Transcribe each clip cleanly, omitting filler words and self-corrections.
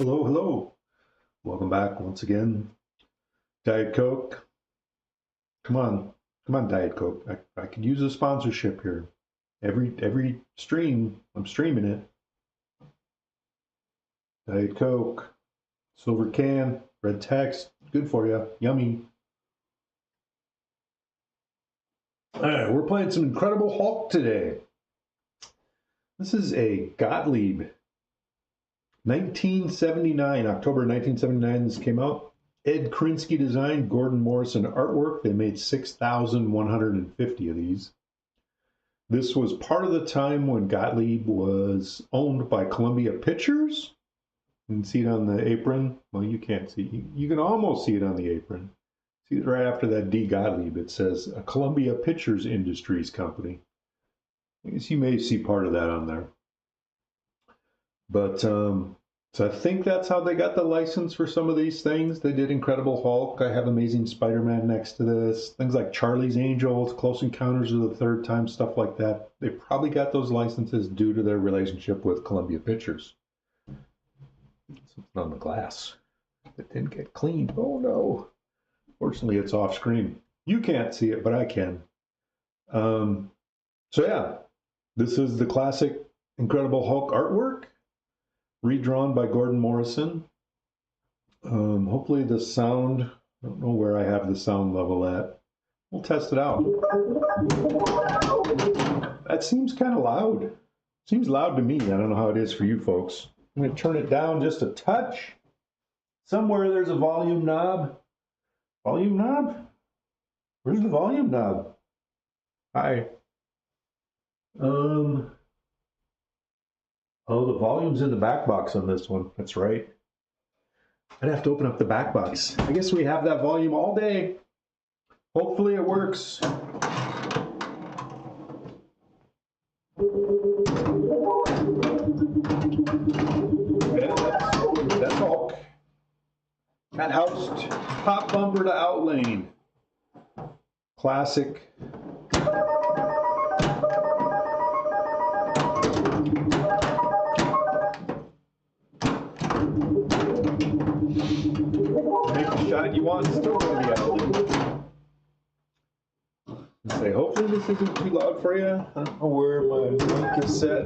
Hello, hello. Welcome back once again. Diet Coke. Come on, Diet Coke. I could use a sponsorship here. Every stream, I'm streaming it. Diet Coke. Silver can, red text. Good for you. Yummy. All right, we're playing some Incredible Hulk today. This is a Gottlieb 1979, October 1979 this came out. Ed Krinsky design, Gordon Morrison artwork. They made 6,150 of these. This was part of the time when Gottlieb was owned by Columbia Pictures. You can see it on the apron. Well, you can't see. You can almost see it on the apron. See it right after that D. Gottlieb. It says a Columbia Pictures Industries Company. I guess you may see part of that on there. But so I think that's how they got the license for some of these things. They did Incredible Hulk. I have Amazing Spider-Man next to this. Things like Charlie's Angels, Close Encounters of the Third Time, stuff like that. They probably got those licenses due to their relationship with Columbia Pictures. Something on the glass. It didn't get cleaned. Oh no. Fortunately, it's off screen. You can't see it, but I can. So yeah, this is the classic Incredible Hulk artwork. Redrawn by Gordon Morrison. Hopefully the sound, I don't know where I have the sound level at. We'll test it out. That seems kind of loud. Seems loud to me. I don't know how it is for you folks. I'm going to turn it down just a touch. Somewhere there's a volume knob. Volume knob? Where's the volume knob? Hi. Oh, the volume's in the back box on this one. That's right. I'd have to open up the back box. I guess we have that volume all day. Hopefully it works. Yeah, that's Hulk. Cat housed, top bumper to outlane. Classic. Make the shot you want, it's still going to be outlane. Say, hopefully this isn't too loud for you. I don't know where my mic is set.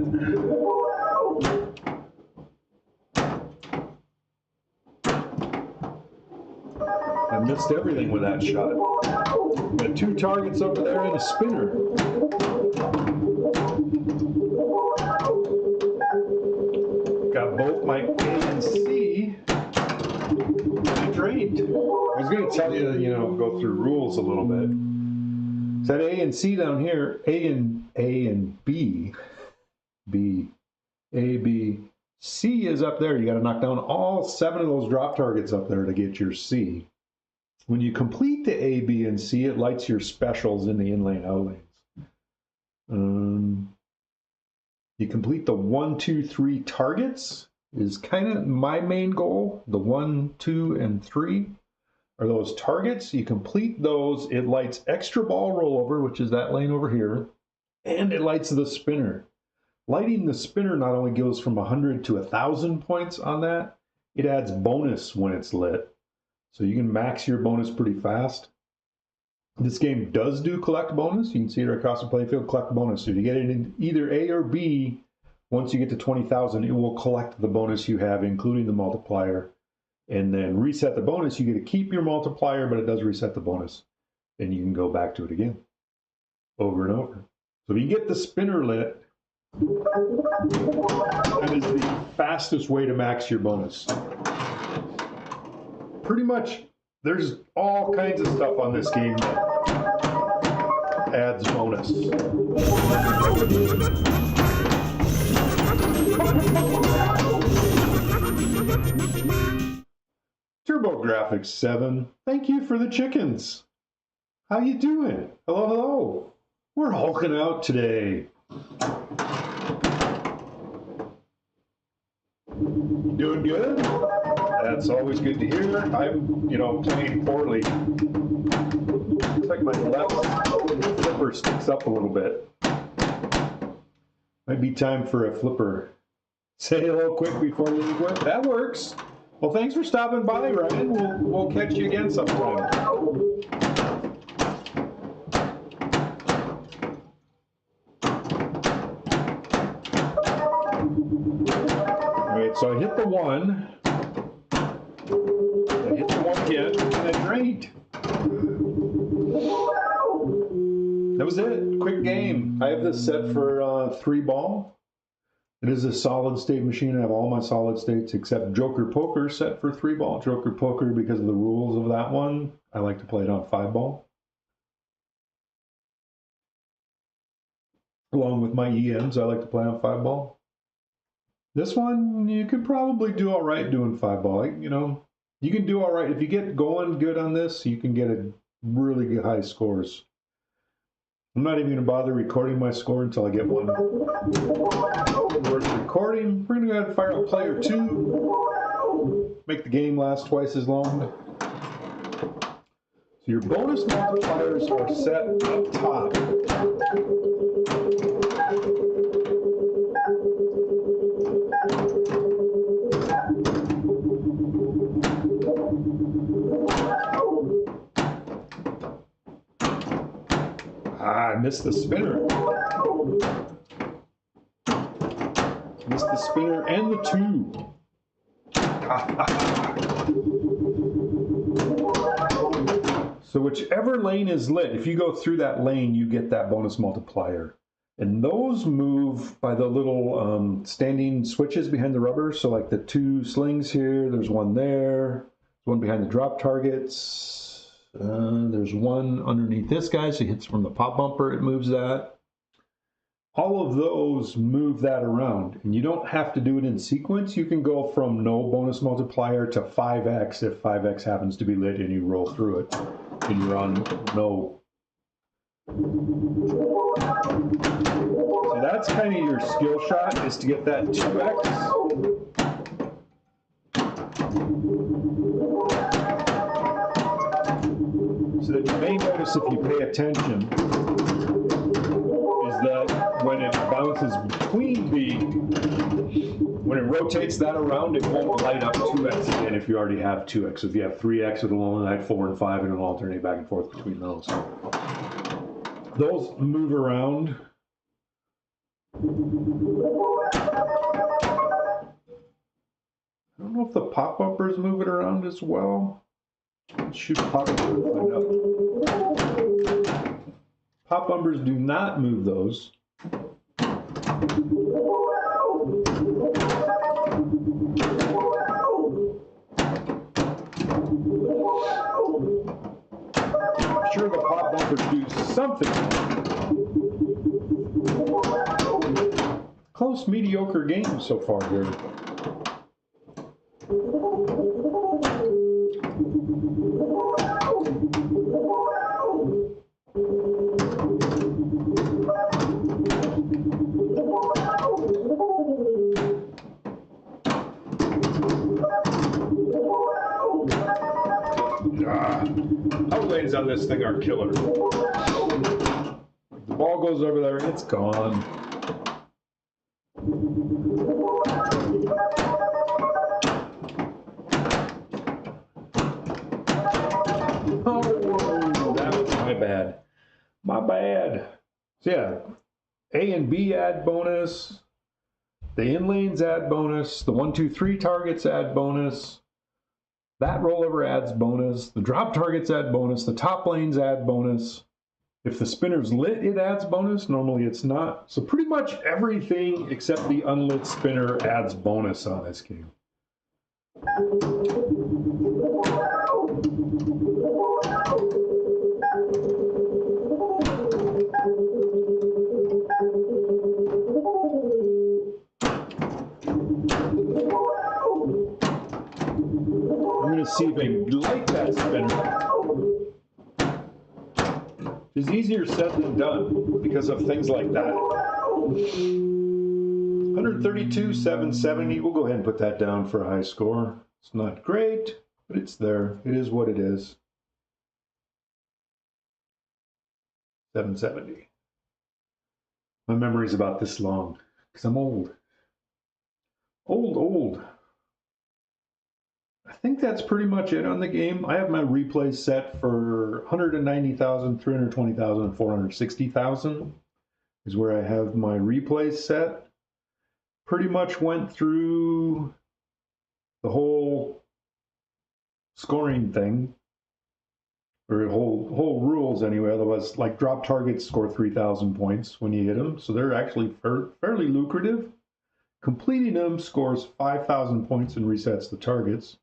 I missed everything with that shot. Got two targets over there and a spinner. Got both my A and C drained. I was going to tell you, go through rules a little bit. So that A and C down here, A and B, A, B, C is up there. You got to knock down all 7 of those drop targets up there to get your C. When you complete the A, B, and C, it lights your specials in the in-lane outlanes. You complete the 1, 2, 3 targets is kind of my main goal. The 1, 2, and 3 are those targets. You complete those, it lights extra ball rollover, which is that lane over here, and it lights the spinner. Lighting the spinner not only goes from 100 to 1,000 points on that, it adds bonus when it's lit. So you can max your bonus pretty fast. This game does do collect bonus. You can see it across the playfield, collect bonus. So if you get it in either A or B, once you get to 20,000, it will collect the bonus you have, including the multiplier, and then reset the bonus. You get to keep your multiplier, but it does reset the bonus. Then you can go back to it again, over and over. So if you get the spinner lit, that is the fastest way to max your bonus. Pretty much, there's all kinds of stuff on this game that adds bonus. TurboGrafx 7, thank you for the chickens. How you doing? Hello, hello. We're hulking out today. Doing good? That's always good to hear. I'm, playing poorly. Looks like my left flipper sticks up a little bit. Might be time for a flipper. Say hello quick before we leave work. That works. Well, thanks for stopping by, Ryan. We'll catch you again sometime. All right, so I hit the one. I hit the one again, and I drained. That was it. Quick game. I have this set for 3 ball. It is a solid state machine. I have all my solid states except Joker Poker set for 3 ball. Joker Poker, because of the rules of that one, I like to play it on 5 ball. Along with my EMs, I like to play on 5 ball. This one, you could probably do all right doing 5 ball. You know, you can do all right. If you get going good on this, you can get a really good high scores. I'm not even going to bother recording my score until I get one worth recording. We're going to go ahead and fire up player 2. Make the game last twice as long. So your bonus multipliers are set up top. I missed the spinner. Missed the spinner and the 2. So whichever lane is lit, if you go through that lane, you get that bonus multiplier. And those move by the little standing switches behind the rubber. So like the 2 slings here, there's one there, one behind the drop targets. There's one underneath this guy, so he hits from the pop bumper, it moves that. All of those move that around, and you don't have to do it in sequence. You can go from no bonus multiplier to 5x if 5x happens to be lit and you roll through it, and you're on no. So that's kind of your skill shot, is to get that 2x. So that you may notice, if you pay attention, is that when it bounces between when it rotates that around, it won't light up 2x again if you already have 2x. So if you have 3x, it'll only light 4 and 5, and it'll alternate back and forth between those. Those move around. I don't know if the pop bumpers move it around as well. Shoot pop bumpers and find out. Pop bumpers do not move those. I'm sure the pop bumpers do something. Close, mediocre game so far here. Outlays on this thing are killer. The ball goes over there, it's gone. Oh, that was my bad. My bad. So yeah, A and B add bonus. The in lanes add bonus. The 1, 2, 3 targets add bonus. That rollover adds bonus. The drop targets add bonus. The top lanes add bonus. If the spinner's lit, it adds bonus. Normally it's not. So pretty much everything except the unlit spinner adds bonus on this game. I'm going to see if I can light that spinner. It's easier said than done because of things like that. 132, 770. We'll go ahead and put that down for a high score. It's not great, but it's there. It is what it is. 770. My memory's about this long because I'm old. Old. think that's pretty much it on the game. I have my replay set for 190,000, 320,000, and 460,000 is where I have my replay set. Pretty much went through the whole scoring thing, or whole rules anyway. Otherwise, like drop targets score 3,000 points when you hit them, so they're actually fairly lucrative. Completing them scores 5,000 points and resets the targets.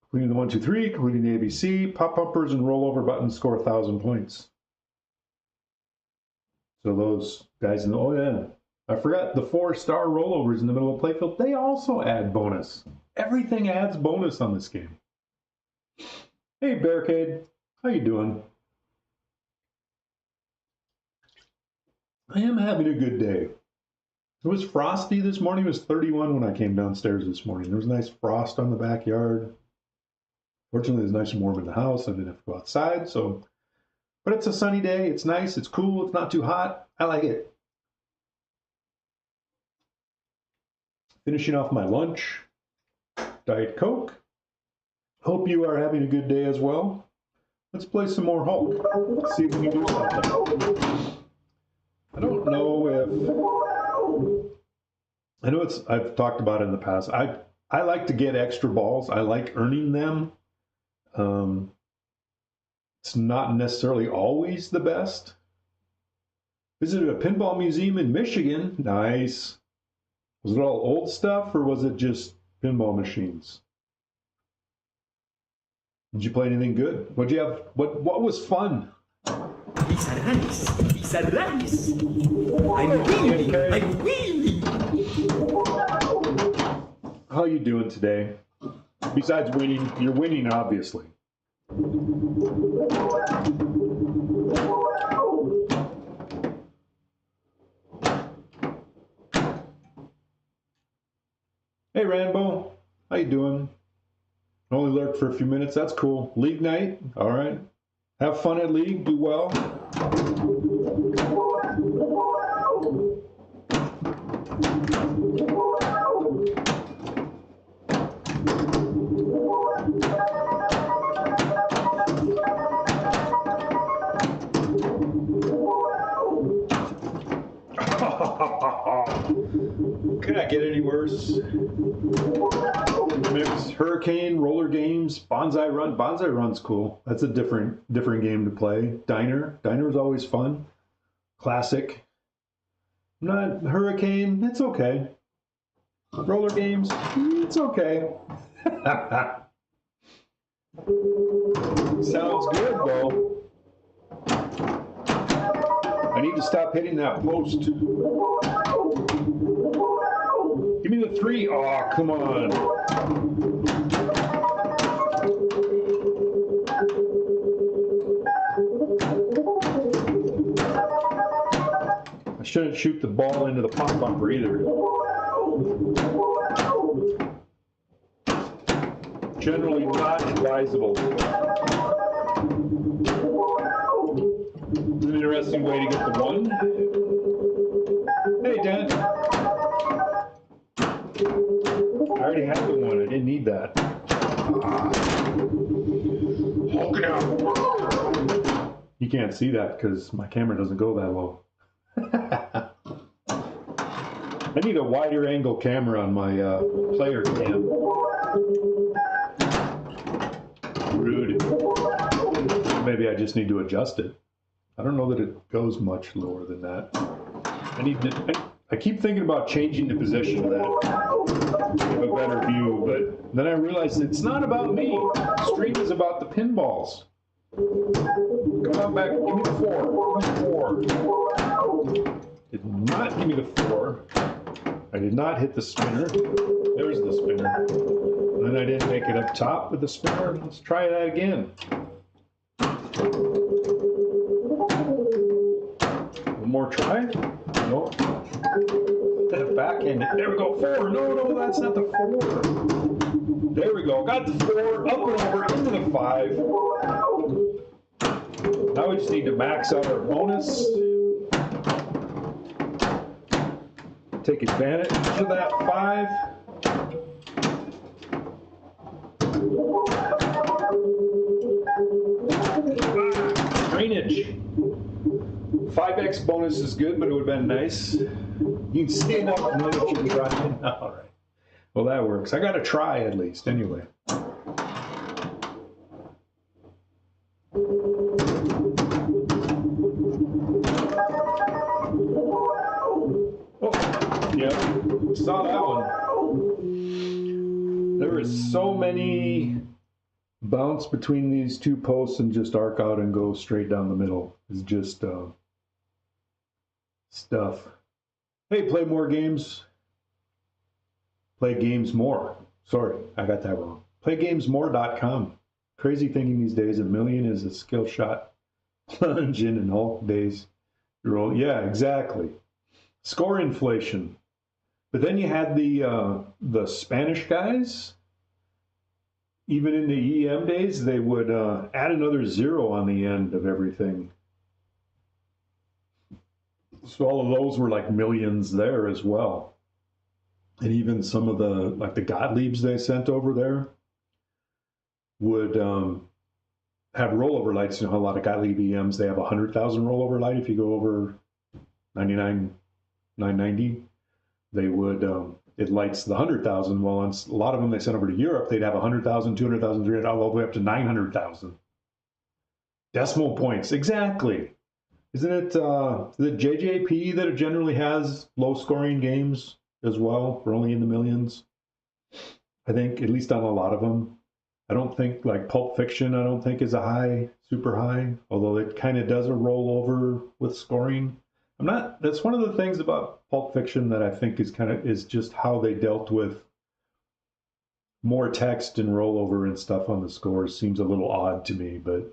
Completing the 1, 2, 3, completing the ABC, pop bumpers and rollover buttons score 1,000 points. So those guys in the, oh yeah, I forgot the 4-star rollovers in the middle of the playfield. They also add bonus. Everything adds bonus on this game. Hey Barricade, how you doing? I am having a good day. It was frosty this morning. It was 31 when I came downstairs this morning. There was nice frost on the backyard. Fortunately, it was nice and warm in the house. I didn't have to go outside. So, but it's a sunny day. It's nice. It's cool. It's not too hot. I like it. Finishing off my lunch. Diet Coke. Hope you are having a good day as well. Let's play some more Hulk. Let's see if we can do something. I don't know if... I know I've talked about it in the past. I like to get extra balls. I like earning them. It's not necessarily always the best. Visited a pinball museum in Michigan. Nice. Was it all old stuff or was it just pinball machines? Did you play anything good? What'd you have? What was fun? These are nice. These are nice. I'm winning. I'm winning. How you doing today? Besides winning, you're winning, obviously. Hey, Rambo. How you doing? Only lurked for a few minutes. That's cool. League night. All right. Have fun at League. Do well. Could not get any worse. Mix Hurricane, Roller Games, Bonsai Run. Bonsai Run's cool. That's a different game to play. Diner is always fun. Classic. Not Hurricane, it's okay. Roller Games, it's okay. Sounds good though. I need to stop hitting that post. Give me the 3. Oh, come on. I shouldn't shoot the ball into the pop bumper either. Generally not advisable. An interesting way to get the 1. Hey, Dan. I already had the 1. I didn't need that. Hulk it out. You can't see that because my camera doesn't go that low. I need a wider angle camera on my player cam. Rude. Maybe I just need to adjust it. I don't know that it goes much lower than that. I keep thinking about changing the position of that to have a better view, but then I realized it's not about me. The stream is about the pinballs. Come on back, give me the 4. Give me the 4. Did not give me the 4. I did not hit the spinner. There's the spinner. And then I didn't make it up top with the spinner. Let's try that again. One more try. No. Backhand. There we go. 4. No, that's not the 4. There we go. Got the 4. Up and over into the 5. Now we just need to max out our bonus. Take advantage of that 5. Drainage. 5x bonus is good, but it would have been nice. You can stand up and know that you're trying. All right. Well, that works. I got to try at least, anyway. Oh, yeah. Saw that one. There is so many bounce between these two posts and just arc out and go straight down the middle. It's just stuff. Hey, play more games. Play games more. Sorry, I got that wrong. Playgamesmore.com. Crazy thinking these days, $1 million is a skill shot. Plunge in and Hulk days. Roll. Yeah, exactly. Score inflation. But then you had the Spanish guys. Even in the EM days, they would add another 0 on the end of everything. So all of those were like millions there as well. And even some of the, like the Gottliebs they sent over there would have rollover lights. You know how a lot of Gottlieb EMs, they have 100,000 rollover light. If you go over 99,990, they would, it lights the 100,000. Well, on a lot of them they sent over to Europe, they'd have 100,000, 200,000, 300,000, all the way up to 900,000. Decimal points, exactly. Isn't it the JJP that generally has low scoring games as well? We're only in the millions. I think, at least on a lot of them. I don't think, like Pulp Fiction, I don't think is a high, super high, although it kind of does a rollover with scoring. That's one of the things about Pulp Fiction that I think is just how they dealt with more text and rollover and stuff on the scores. Seems a little odd to me, but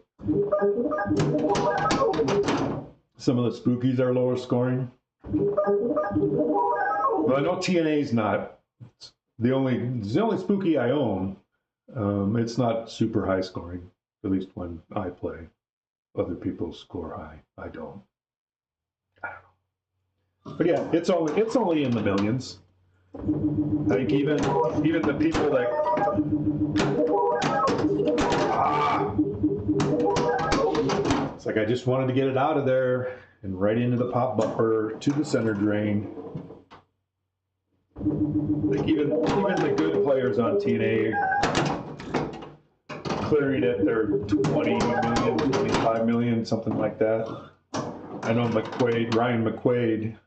some of the spookies are lower scoring. Well, I know TNA's not. It's the only spooky I own. It's not super high scoring, at least when I play. Other people score high. I don't. I don't know. But yeah, it's only in the millions. I think even the people that it's like I just wanted to get it out of there and right into the pop buffer to the center drain. Like even the good players on TNA clearing at their 20 million, 25 million, something like that. I know Ryan McQuaid.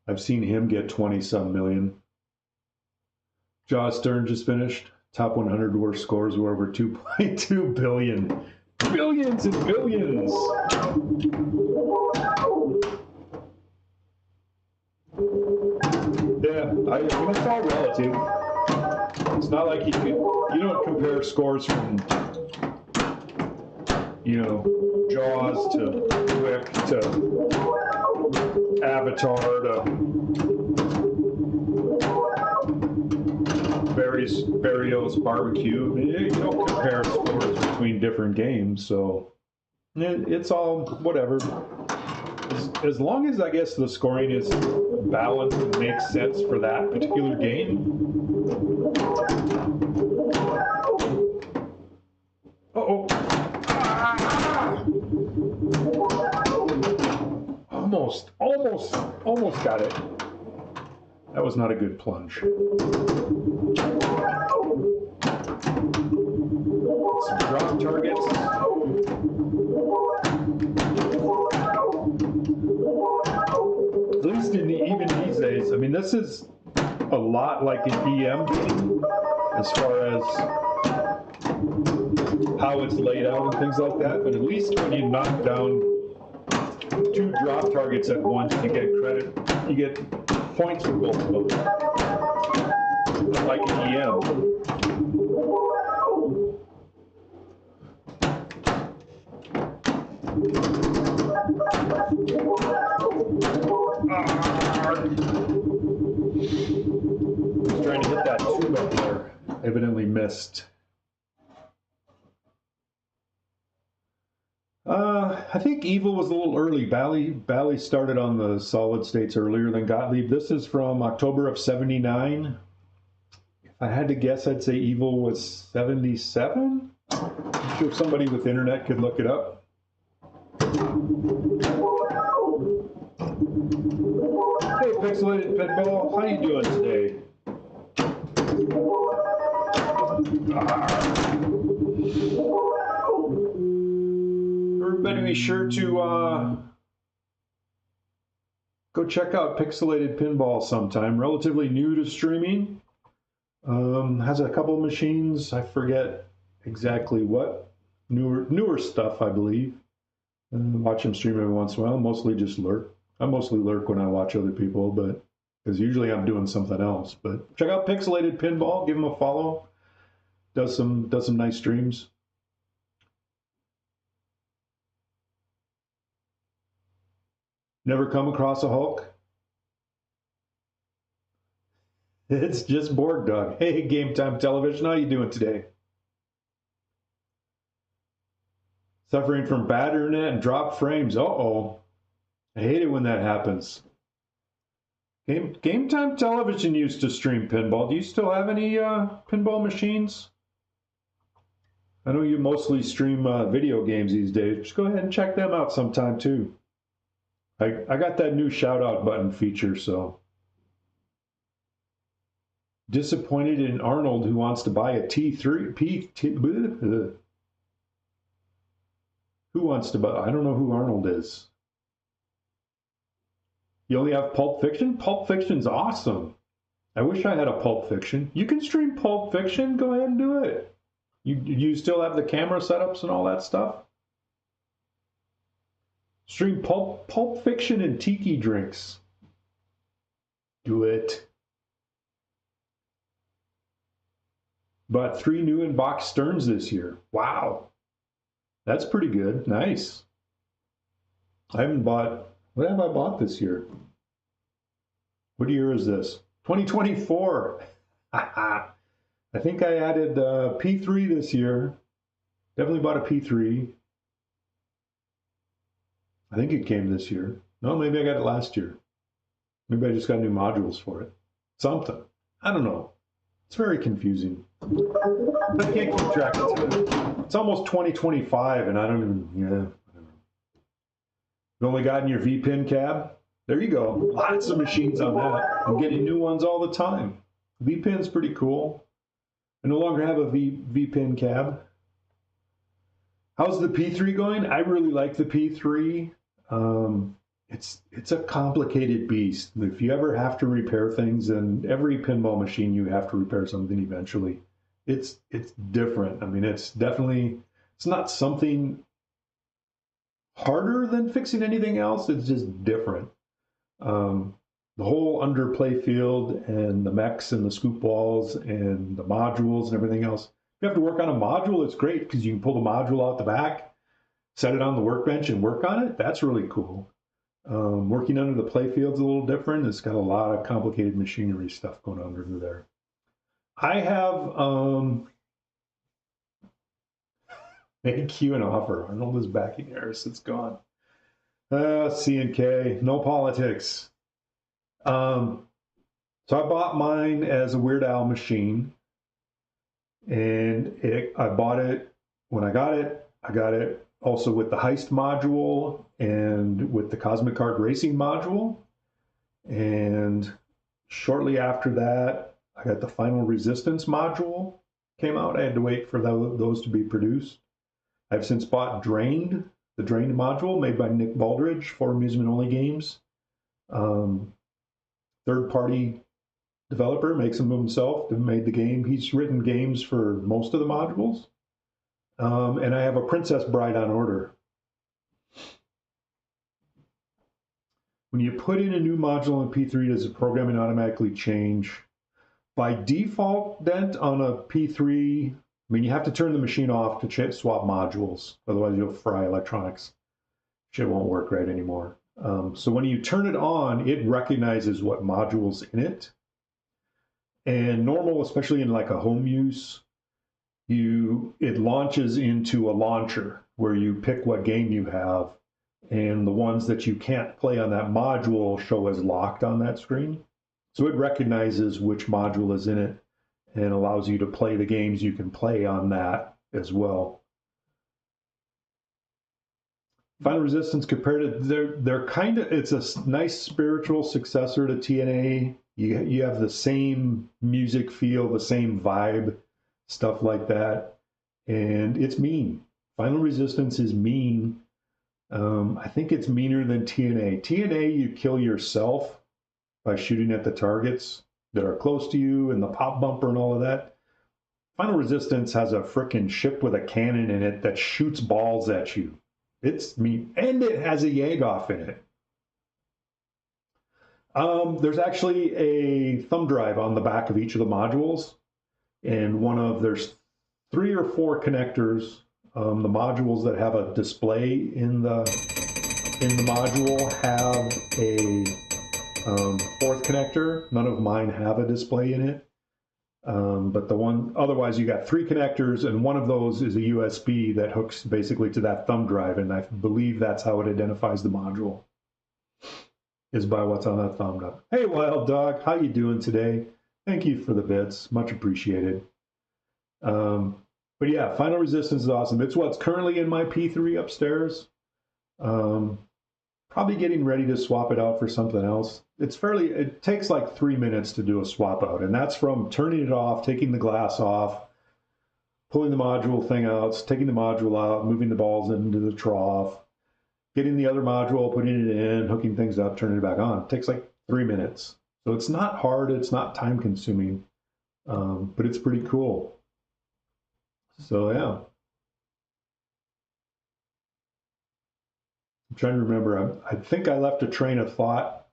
I've seen him get 20-some million. Jaw Stern just finished. Top 100 worst scores were over 2.2 billion. Billions and billions. Yeah, I mean, it's all relative. It's not like you don't compare scores from, Jaws to Wick to Avatar to Barrios Barbecue. You don't compare scores between different games, so it's all whatever. As long as I guess the scoring is balanced and makes sense for that particular game. Uh-oh. Ah! Almost got it. That was not a good plunge. Some drop targets. At least even these days, I mean, this is a lot like an EM game as far as how it's laid out and things like that, but at least when you knock down 2 drop targets at once, you get credit, you get points for both of them, like an EM. He's trying to hit that tube up there. Evidently missed. I think Evil was a little early. Bally started on the solid states earlier than Gottlieb. This is from October of 79. If I had to guess, I'd say Evil was 77. I'm sure somebody with the internet could look it up. Hey, Pixelated Pinball, how you doing today? Everybody be sure to go check out Pixelated Pinball sometime. Relatively new to streaming. Has a couple of machines. I forget exactly what. Newer stuff, I believe. Watch him stream every once in a while. Mostly just lurk. I mostly lurk when I watch other people, but because usually I'm doing something else. But check out Pixelated Pinball. Give him a follow. Does some nice streams. Never come across a Hulk? It's just Borg Dog. Hey, Game Time Television, how you doing today? Suffering from bad internet and dropped frames. Uh-oh. I hate it when that happens. Game Time Television used to stream pinball. Do you still have any pinball machines? I know you mostly stream video games these days. Just go ahead and check them out sometime too. I got that new shout out button feature, so. Disappointed in Arnold who wants to buy a T3. Who wants to buy? I don't know who Arnold is. You only have Pulp Fiction? Pulp Fiction's awesome. I wish I had a Pulp Fiction. You can stream Pulp Fiction. Go ahead and do it. You still have the camera setups and all that stuff? Stream Pulp Fiction and Tiki Drinks. Do it. Bought 3 new in-box Sterns this year. Wow. That's pretty good. Nice. I haven't bought... What have I bought this year? What year is this? 2024. I think I added P3 this year. Definitely bought a P3. I think it came this year. No, maybe I got it last year. Maybe I just got new modules for it. Something. I don't know. It's very confusing. I can't keep track of it. It's almost 2025 and I don't even, I don't know. You only got in your VPin cab? There you go. Lots of machines on that. I'm getting new ones all the time. VPin's pretty cool. I no longer have a VPin cab. How's the P3 going? I really like the P3. It's a complicated beast. If you ever have to repair things, and every pinball machine you have to repair something eventually. It's different. I mean, it's not something harder than fixing anything else. It's just different. The whole underplay field and the mechs and the scoop walls and the modules and everything else. If you have to work on a module, it's great because you can pull the module out the back, set it on the workbench and work on it. That's really cool. Working under the play field's a little different. It's got a lot of complicated machinery stuff going on under there. I have make you an offer. Arnold is backing Harris. It's gone. C&K, no politics. So I bought mine as a Weird Al machine, and I bought it when I got it. I got it also with the Heist module and with the Cosmic Card Racing module. And shortly after that, I got the Final Resistance module came out. I had to wait for those to be produced. I've since bought Drained, the Drained module made by Nick Baldridge for Amusement Only Games. Third-party developer, makes them himself, made the game. He's written games for most of the modules. And I have a Princess Bride on order. When you put in a new module in P3, does the programming automatically change? By default, Dent, on a P3, I mean, you have to turn the machine off to swap modules. Otherwise, you'll fry electronics. Shit won't work right anymore. So when you turn it on, it recognizes what module's in it. And normal, especially in like a home use, it launches into a launcher where you pick what game you have, and the ones that you can't play on that module show as locked on that screen. So it recognizes which module is in it and allows you to play the games you can play on that as well. Final Resistance compared to, they're kind of, it's a nice spiritual successor to TNA. You have the same music feel, the same vibe, stuff like that. And it's mean. Final Resistance is mean. I think it's meaner than TNA. TNA, you kill yourself by shooting at the targets that are close to you and the pop bumper and all of that. Final Resistance has a frickin' ship with a cannon in it that shoots balls at you. It's mean, and it has a Jagoff in it. There's actually a thumb drive on the back of each of the modules, and there's 3 or 4 connectors. The modules that have a display in the module have a 4th connector. None of mine have a display in it. But otherwise you got 3 connectors, and one of those is a USB that hooks basically to that thumb drive, and I believe that's how it identifies the module, is by what's on that thumb drive. Hey, Wild Dog, how you doing today? Thank you for the bits, much appreciated. But yeah, Final Resistance is awesome. It's what's currently in my P3 upstairs. Probably getting ready to swap it out for something else. It takes like 3 minutes to do a swap out, and that's from turning it off, taking the glass off, pulling the module thing out, taking the module out, moving the balls into the trough, getting the other module, putting it in, hooking things up, turning it back on. It takes like 3 minutes. So it's not hard, it's not time consuming, but it's pretty cool. So yeah. I'm trying to remember, I think I left a train of thought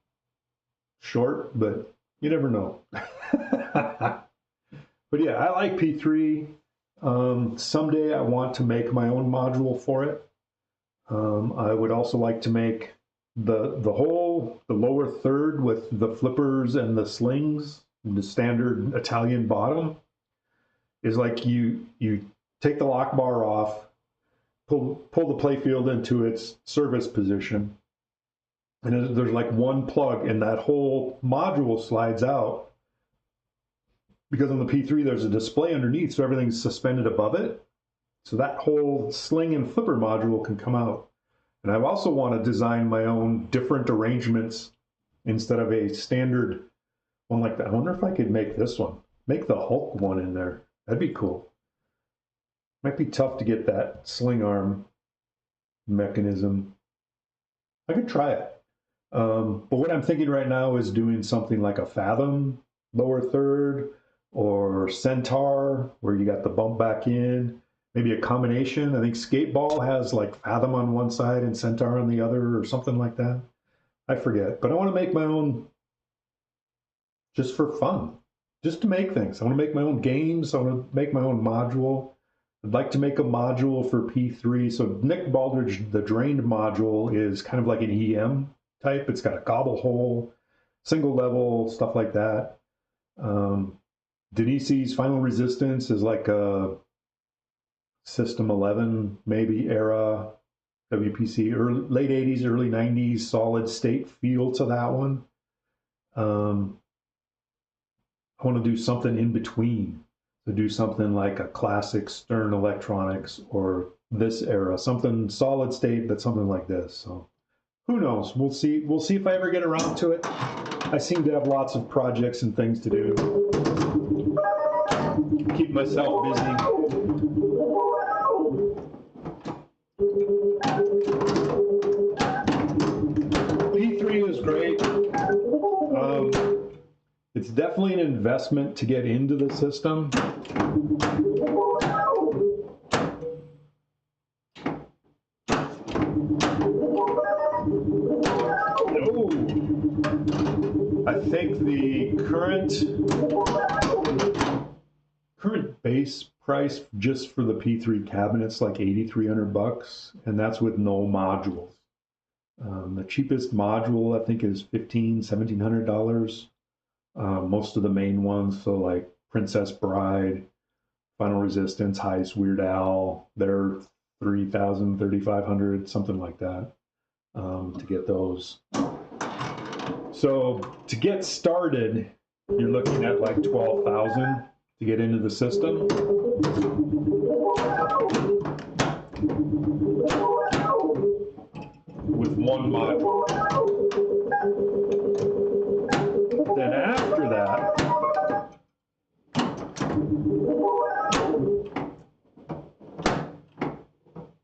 short, but you never know. But yeah, I like P3. Someday I want to make my own module for it. I would also like to make the lower third with the flippers and the slings, the standard Italian bottom, is like you take the lock bar off, pull the playfield into its service position, and there's like one plug, and that whole module slides out, because on the P3 there's a display underneath, so everything's suspended above it. So that whole sling and flipper module can come out. And I also want to design my own different arrangements instead of a standard one like that. I wonder if I could make this one, make the Hulk one in there. That'd be cool. Might be tough to get that sling arm mechanism. I could try it. But what I'm thinking right now is doing something like a Fathom lower third, or Centaur, where you got the bump back in. Maybe a combination. I think Skateball has like Fathom on one side and Centaur on the other, or something like that. I forget. But I want to make my own just for fun. Just to make things. I want to make my own games. I want to make my own module. I'd like to make a module for P3. So Nick Baldridge, the drained module, is kind of like an EM type. It's got a gobble hole, single level, stuff like that. Denise's Final Resistance is like a System 11 maybe era WPC, late 80s, early 90s solid state feel to that one. I want to do something in between. To do something like a classic Stern Electronics or this era, something solid state, but something like this. So who knows? We'll see. We'll see if I ever get around to it. I seem to have lots of projects and things to do. Keep myself busy. P3 is great. It's definitely an investment to get into the system. Oh, I think the current base price just for the P3 cabinet's like $8,300, and that's with no modules. The cheapest module I think is $1,700. Most of the main ones, so like Princess Bride, Final Resistance, Heist, Weird Al, they're 3,000, 3,500, something like that, to get those. So to get started, you're looking at like 12,000 to get into the system. With one module. Then after that,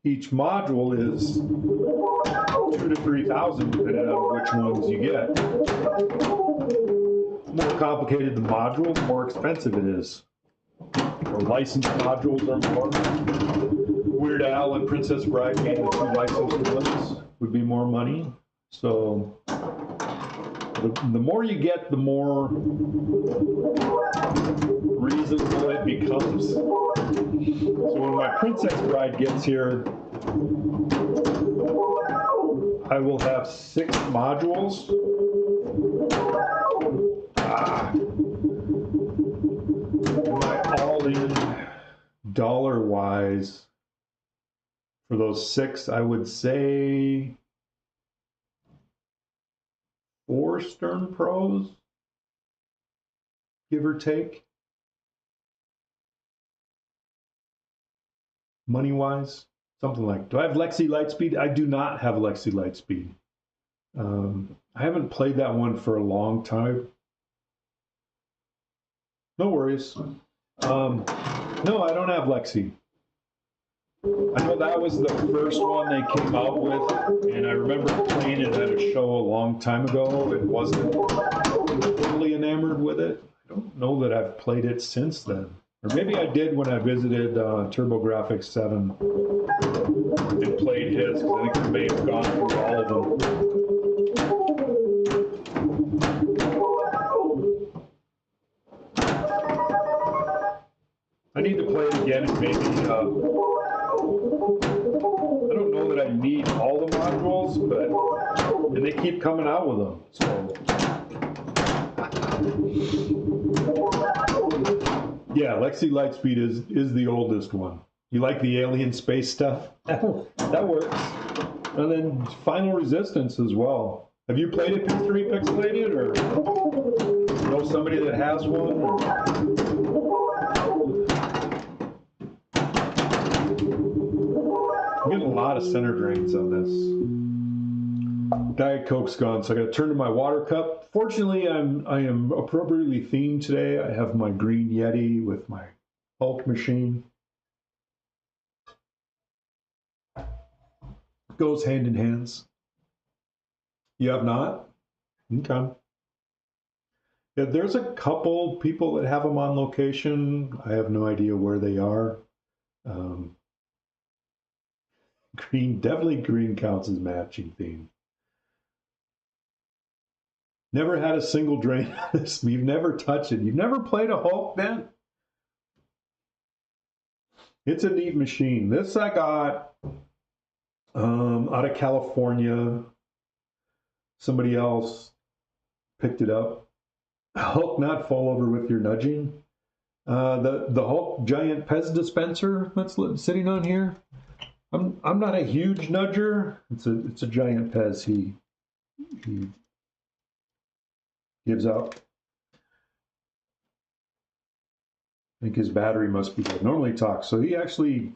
each module is 2,000 to 3,000 depending on which ones you get. The more complicated the module, the more expensive it is. Or licensed modules are more. Weird Al and Princess Bride being the 2 licensed ones would be more money. So the more you get, the more reasonable it becomes. So when my Princess Bride gets here, I will have 6 modules. My all-in dollar-wise for those 6, I would say 4 Stern Pros, give or take, money-wise, something like. Do I have Lexi Lightspeed? I do not have Lexi Lightspeed. I haven't played that one for a long time. No worries. No, I don't have Lexi. I know that was the first one they came out with, and I remember playing it at a show a long time ago. It wasn't totally enamored with it. I don't know that I've played it since then. Or maybe I did when I visited TurboGrafx 7 and played his, because I think I may have gone through all of them. I need to play it again and maybe, I don't know that I need all the modules, but, and they keep coming out with them, so. Yeah, Lexi Lightspeed is the oldest one. You like the alien space stuff? That works. And then Final Resistance as well. Have you played it P3 Pixelated, or know somebody that has one? Or? I'm getting a lot of center drains on this. Diet Coke's gone, so I got to turn to my water cup. Fortunately, I am appropriately themed today. I have my green Yeti with my Hulk machine. Goes hand in hands. You have not? Okay. Yeah, there's a couple people that have them on location. I have no idea where they are. Green, definitely green counts as matching theme. Never had a single drain on this. You've never touched it. You've never played a Hulk, Ben? It's a neat machine. This I got out of California. Somebody else picked it up. Hulk not fall over with your nudging. The Hulk giant Pez dispenser that's sitting on here. I'm not a huge nudger. It's a giant Pez he gives out. I think his battery must be dead. Normally talks, so he actually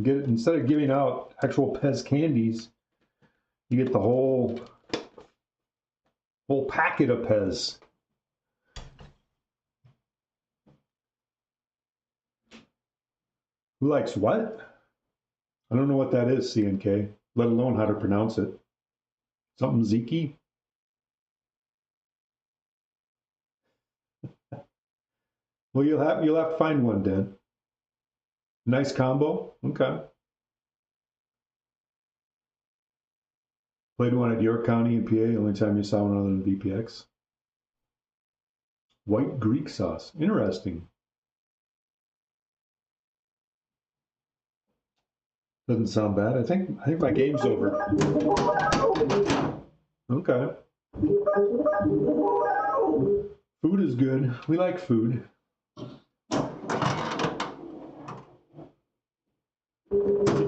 get it, instead of giving out actual Pez candies, you get the whole packet of Pez. Who likes what? I don't know what that is, CNK, let alone how to pronounce it. Something Ziki? Well, you'll have to find one, Dan. Nice combo. Okay. Played one at York County in PA. Only time you saw one other than VPX. White Greek sauce. Interesting. Doesn't sound bad. I think my game's over. Okay. Food is good. We like food. It's a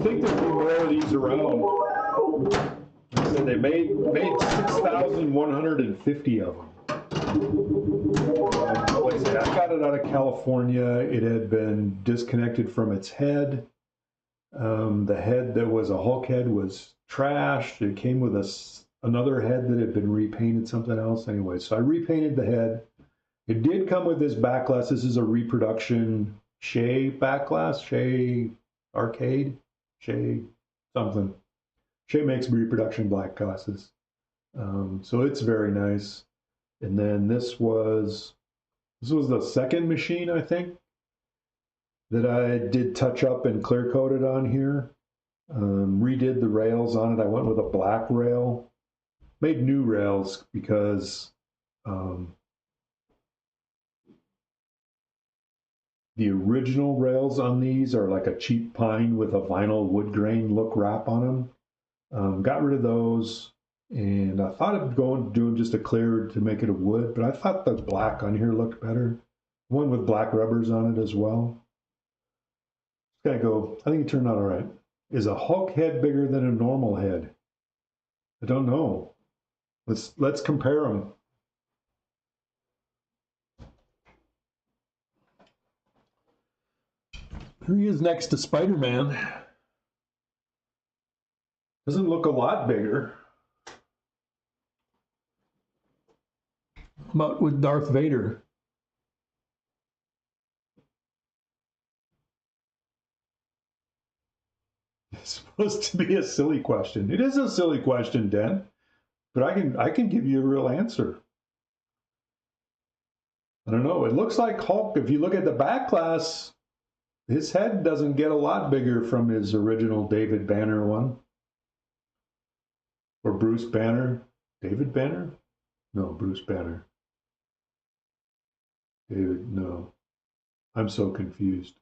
think there'd be more of these around. Like I said, they made 6,150 of them. Like I said, I got it out of California. It had been disconnected from its head. The head that was a Hulk head was trashed. It came with another head that had been repainted something else. Anyway, so I repainted the head. It did come with this back glass. This is a reproduction Shea back glass, Shea Arcade, Shea something. Shea makes reproduction black glasses. So it's very nice. And then this was the second machine, I think, that I did touch up and clear coated on here. Redid the rails on it. I went with a black rail. Made new rails because the original rails on these are like a cheap pine with a vinyl wood grain look wrap on them. Got rid of those, and I thought of doing just a clear to make it a wood, but I thought the black on here looked better. One with black rubbers on it as well. I think it turned out all right. Is a Hulk head bigger than a normal head? I don't know. Let's compare them. Here he is next to Spider-Man. Doesn't look a lot bigger. How about with Darth Vader? It's supposed to be a silly question. It is a silly question, Den, but I can give you a real answer. I don't know. It looks like Hulk. If you look at the back glass, his head doesn't get a lot bigger from his original David Banner one. Or Bruce Banner. David Banner? No, Bruce Banner. David, no. I'm so confused.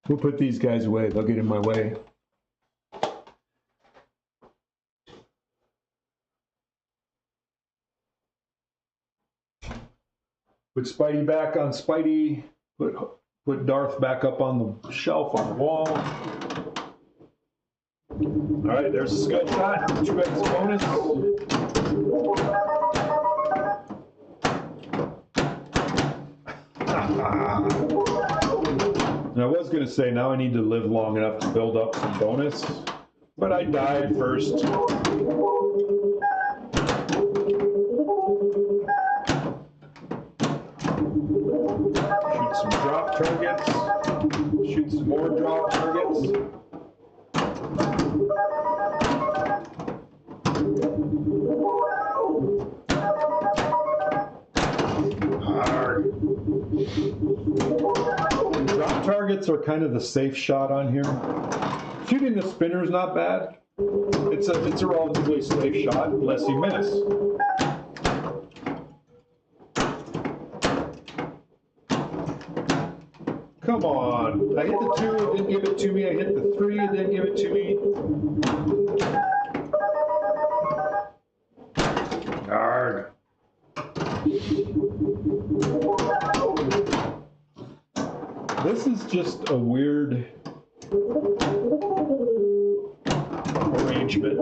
We'll put these guys away. They'll get in my way. Put Spidey back on Spidey. Put Darth back up on the shelf on the wall. All right, there's a scud shot. 2x bonus. And I was going to say now I need to live long enough to build up some bonus, but I died first. Shoot some drop targets. Shoot some more drop targets. Drop targets are kind of the safe shot on here. Shooting the spinner is not bad. It's a relatively safe shot unless you miss. Come on. I hit the 2, it didn't give it to me. I hit the 3, it didn't give it to me. Arrgh. This is just a weird arrangement.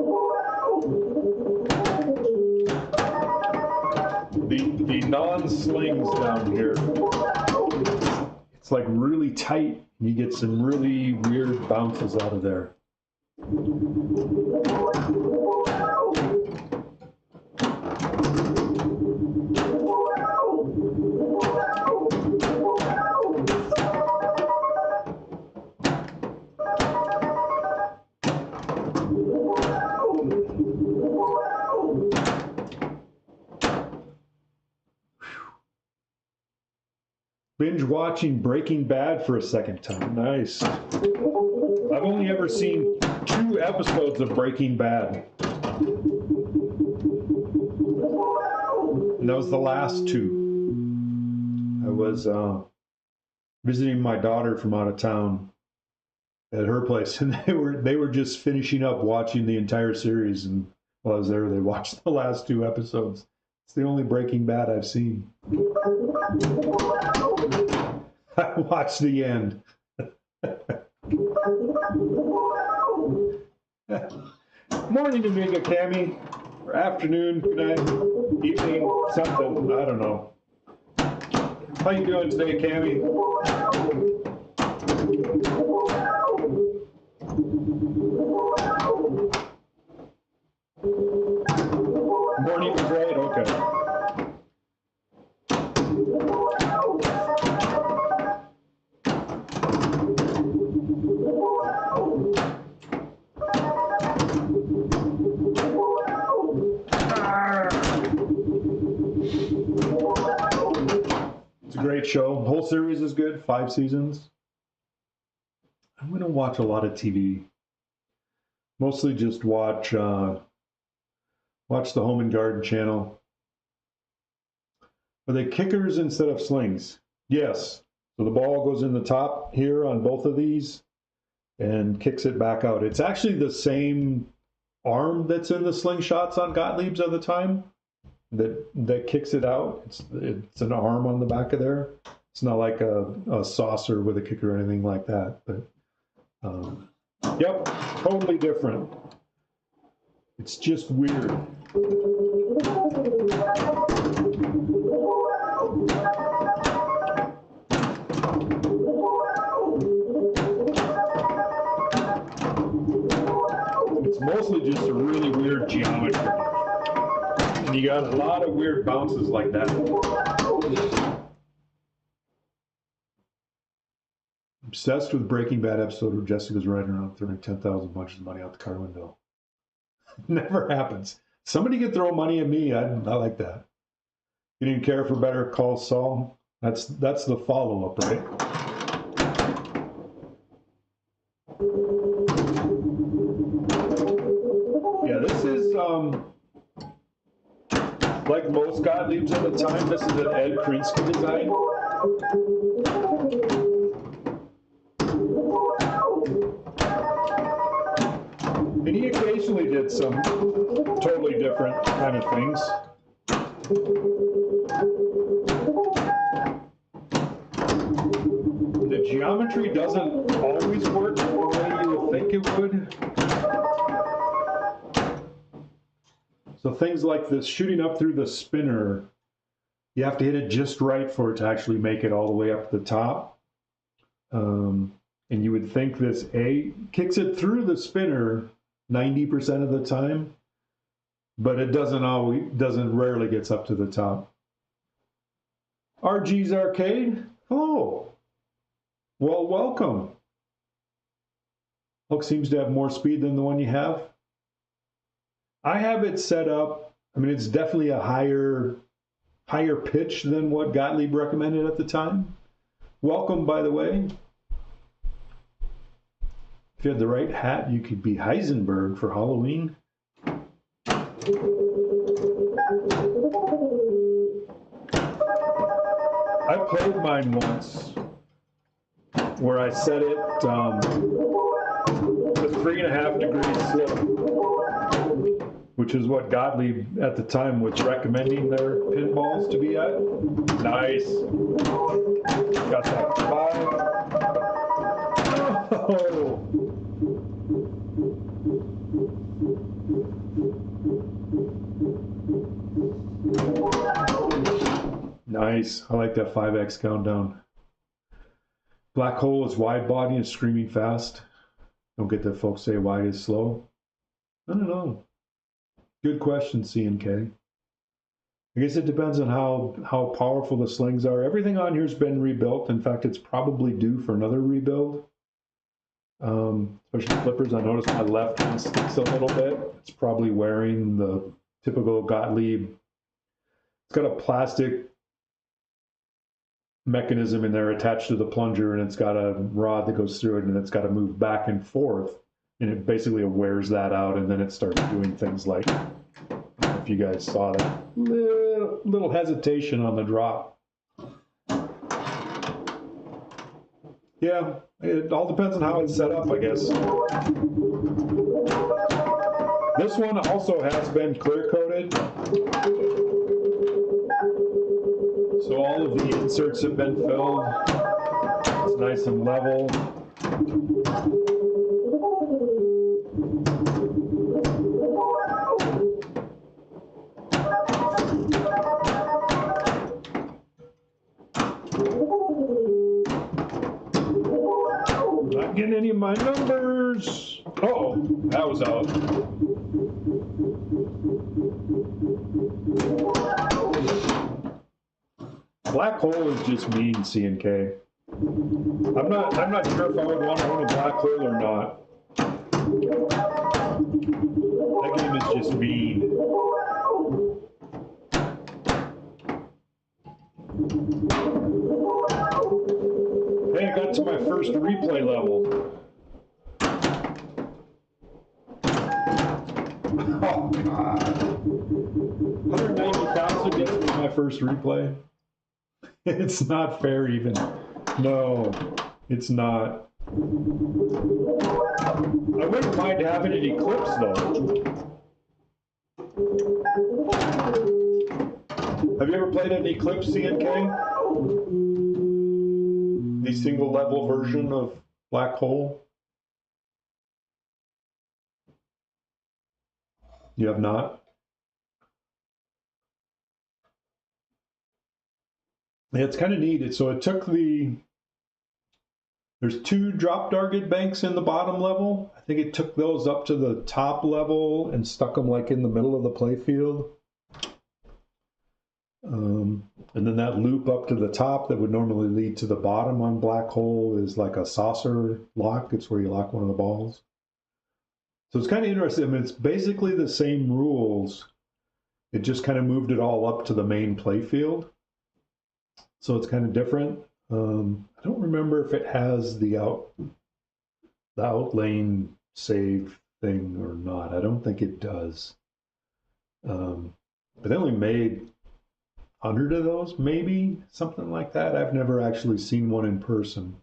The non-slings down here, it's like really tight. You get some really weird bounces out of there. Binge watching Breaking Bad for a second time. Nice. I've only ever seen 2 episodes of Breaking Bad. And that was the last 2. I was visiting my daughter from out of town at her place, and they were just finishing up watching the entire series, and while I was there, they watched the last 2 episodes. It's the only Breaking Bad I've seen. I watched the end. Morning, Amiga Cammy. Or afternoon, good night, evening, something. I don't know. How you doing today, Cammy? Morning was right? Okay. It's a great show. The whole series is good, 5 seasons. I'm going to watch a lot of TV. Mostly just watch the Home and Garden channel. Are they kickers instead of slings? Yes. So the ball goes in the top here on both of these and kicks it back out. It's actually the same arm that's in the slingshots on Gottlieb's at the time that kicks it out. It's an arm on the back of there. It's not like a saucer with a kicker or anything like that. But yep, totally different. It's just weird. It's mostly just a really weird geometry. And you got a lot of weird bounces like that. Obsessed with Breaking Bad episode where Jessica's riding around throwing 10,000 bunches of money out the car window. Never happens. Somebody could throw money at me. I like that. You didn't care for Better Call Saul? That's the follow-up, right? Yeah, this is like most Gottliebs at the time. This is an Ed Krinsky design. And he occasionally did some totally different kind of things. The geometry doesn't always work the way you would think it would. So things like this shooting up through the spinner, you have to hit it just right for it to actually make it all the way up to the top. And you would think this A kicks it through the spinner 90% of the time, but it doesn't rarely gets up to the top. RG's Arcade, hello. Well, welcome. Hulk seems to have more speed than the one you have. I have it set up, I mean, it's definitely a higher pitch than what Gottlieb recommended at the time. Welcome, by the way. If you had the right hat, you could be Heisenberg for Halloween. I played mine once where I set it to 3.5 degrees slope, which is what Gottlieb at the time was recommending their pinballs to be at. Nice. Got that 5. Oh. Nice. I like that 5x countdown. Black hole is wide body and screaming fast. Don't get that folks say wide is slow. I don't know. Good question, C&K. I guess it depends on how powerful the slings are. Everything on here's been rebuilt. In fact, it's probably due for another rebuild. Especially flippers. I noticed my left hand sticks a little bit. It's probably wearing the typical Gottlieb. It's got a plastic mechanism in there attached to the plunger, and it's got a rod that goes through it, and it's got to move back and forth, and it basically wears that out, and then it starts doing things like, I don't know if you guys saw that little hesitation on the drop. Yeah, it all depends on how it's set up, I guess. This one also has been clear coated. So all of the inserts have been filled. It's nice and level. Not getting any of my numbers. Uh-oh, that was out. Black hole is just mean, C&K. I'm not sure if I would want to own a black hole or not. That game is just mean. Hey, I got to my first replay level. Oh, God. 190,000 gets me my first replay. It's not fair even. No, it's not. I wouldn't mind having an Eclipse though. Have you ever played an Eclipse C&K? The single level version of Black Hole? You have not? Yeah, it's kind of neat. So it took there's 2 drop target banks in the bottom level. I think it took those up to the top level and stuck them like in the middle of the playfield. And then that loop up to the top that would normally lead to the bottom on Black Hole is like a saucer lock. It's where you lock one of the balls. So it's kind of interesting. I mean, it's basically the same rules. It just kind of moved it all up to the main playfield. So it's kind of different. I don't remember if it has the out lane save thing or not. I don't think it does. But they only made 100 of those, maybe, something like that. I've never actually seen one in person.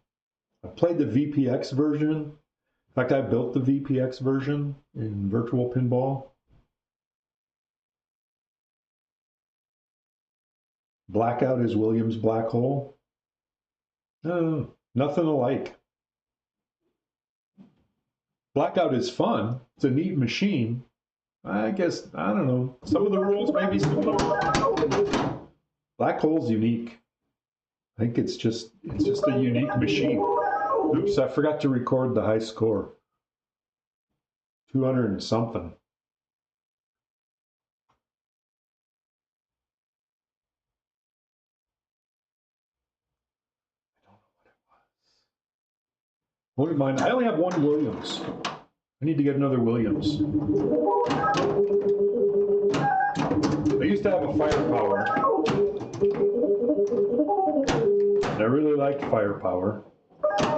I played the VPX version. In fact, I built the VPX version in Virtual Pinball. Blackout is Williams' Black Hole. Nothing alike. Blackout is fun. It's a neat machine. I guess, I don't know. Some of the rules may be similar. Black Hole's unique. I think it's just a unique machine. Oops, I forgot to record the high score. 200 and something. Wouldn't mind. I only have one Williams. I need to get another Williams. I used to have a Firepower. And I really liked Firepower. But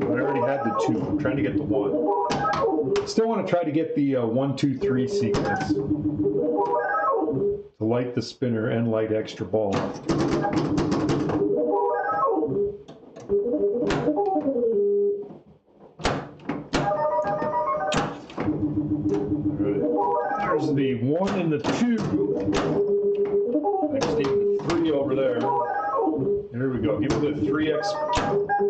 I already had the 2. I'm trying to get the 1. Still want to try to get the 1, 2, 3 sequence. To light the spinner and light extra ball. There's the 1 and the 2. I just need the 3 over there. There we go. Give me the 3x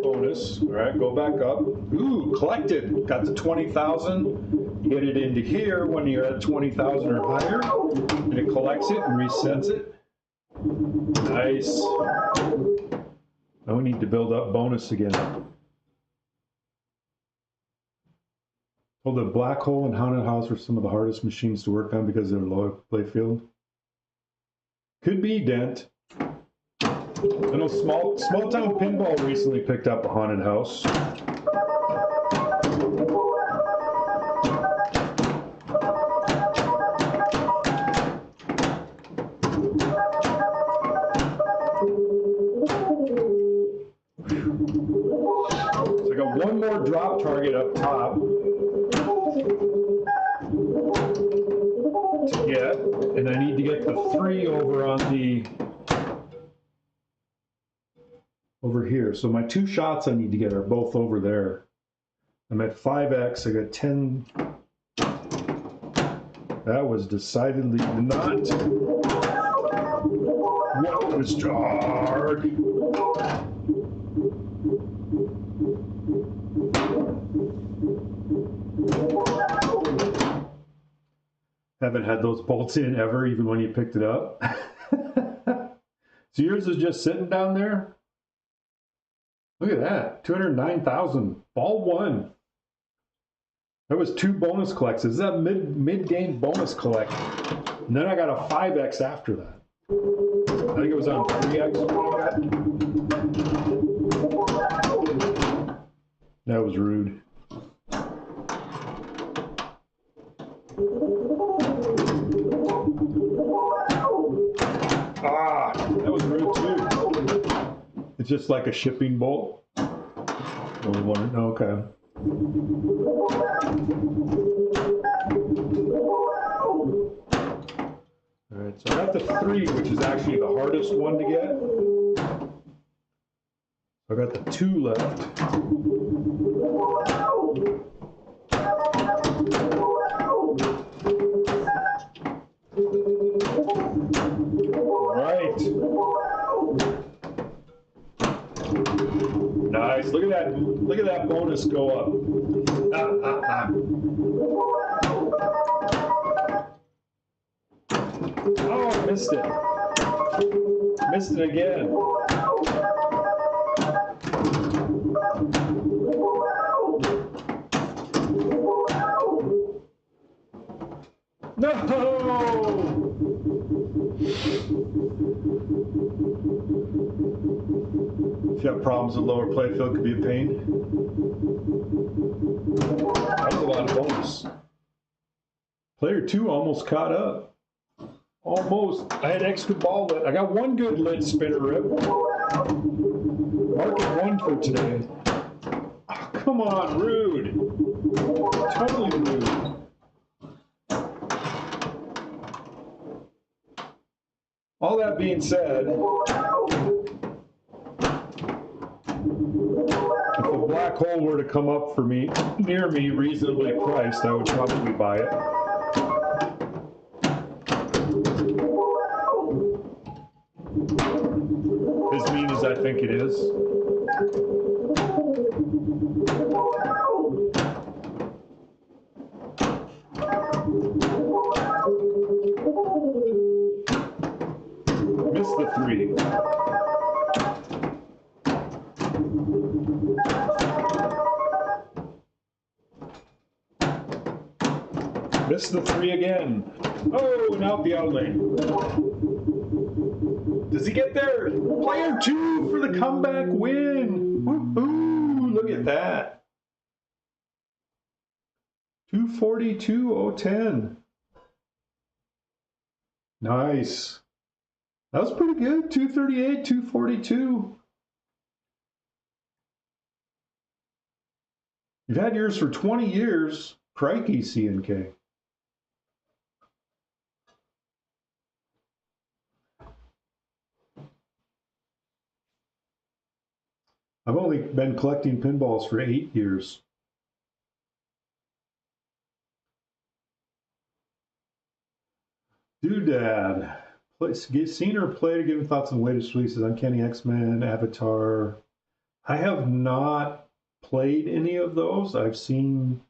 bonus. All right, go back up. Ooh, collected. Got the 20,000. Get it into here when you're at 20,000 or higher, and it collects it and resets it. Nice. Now we need to build up bonus again. Well, the Black Hole and Haunted House are some of the hardest machines to work on because they're low playfield. Could be Dent. I know Small Town Pinball recently picked up a Haunted House. So I got one more drop target up top. And I need to get the 3 over here. So my 2 shots I need to get are both over there. I'm at 5x. I got 10. That was decidedly not. Whoa. Superstar. Haven't had those bolts in ever, even when you picked it up. So yours is just sitting down there? Look at that, 209,000, ball one. That was 2 bonus collects. This is that mid-game bonus collect. And then I got a 5X after that. I think it was on 3X. That was rude. Ah, that was rude too. It's just like a shipping bolt. Only one, okay. All right, so I got the 3, which is actually the hardest one to get. I got the 2 left. Right. Nice. Look at that. Look at that bonus go up. Oh, I missed it. Missed it again. No! If you have problems with lower playfield, it could be a pain. That was a lot of bonus. Player 2 almost caught up. Almost. I had extra ball lid. I got 1 good lid spinner rip. Market 1 for today. Oh, come on, rude. Totally rude. All that being said, if a black hole were to come up for me, near me, reasonably priced, I would probably buy it. As mean as I think it is. Missed the 3. Missed the 3 again. Oh, and out the out lane. Does he get there? Player 2 for the comeback win. Woohoo! Look at that. 242.010. Nice. That was pretty good. 238, 242. You've had yours for 20 years. Crikey, C&K. I've only been collecting pinballs for 8 years. Doodad. Seen or played, given thoughts on the latest releases, Uncanny X-Men, Avatar. I have not played any of those. I've seen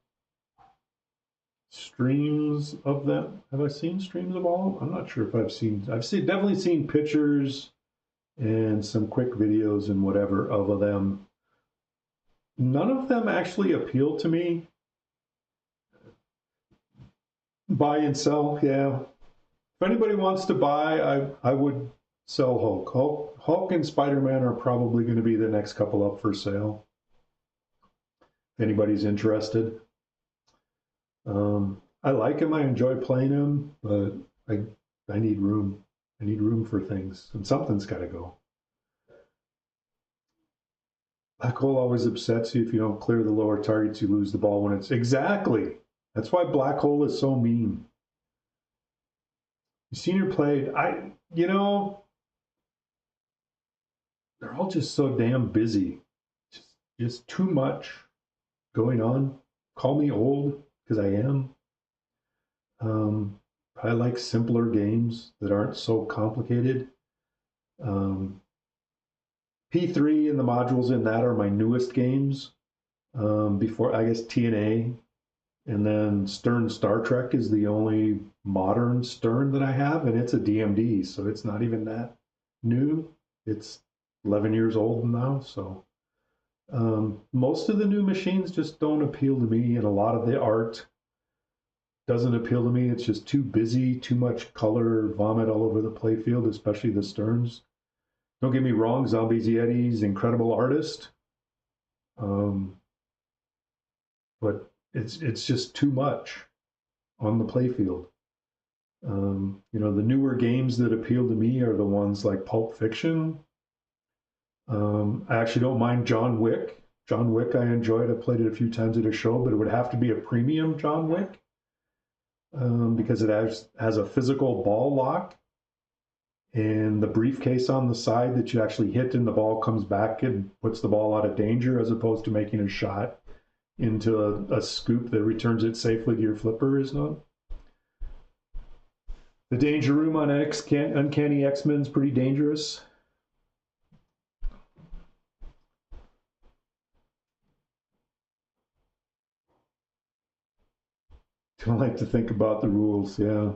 streams of them. Have I seen streams of all? I'm not sure if I've definitely seen pictures and some quick videos and whatever of them. None of them actually appeal to me. Buy and sell, yeah. If anybody wants to buy, I would sell Hulk. Hulk and Spider-Man are probably going to be the next couple up for sale. If anybody's interested. I like him. I enjoy playing him, but I need room. I need room for things, and something's got to go. Black hole always upsets you. If you don't clear the lower targets, you lose the ball when it's... Exactly. That's why black hole is so mean. Senior played, they're all just so damn busy. Just too much going on. Call me old, because I am. I like simpler games that aren't so complicated. P3 and the modules in that are my newest games. Before, I guess, TNA, and then Stern Star Trek is the only modern Stern that I have, and it's a DMD, so it's not even that new. It's 11 years old now, so most of the new machines just don't appeal to me, and a lot of the art doesn't appeal to me. It's just too busy, too much color, vomit all over the playfield, especially the Sterns. Don't get me wrong, Zombies Yetis, incredible artist, but it's just too much on the playfield. You know, the newer games that appeal to me are the ones like Pulp Fiction. I actually don't mind John Wick. John Wick I enjoyed. I played it a few times at a show, but it would have to be a premium John Wick because it has a physical ball lock and the briefcase on the side that you actually hit and the ball comes back and puts the ball out of danger, as opposed to making a shot into a scoop that returns it safely to your flipper is not. The danger room on Uncanny X-Men is pretty dangerous. Don't like to think about the rules, yeah.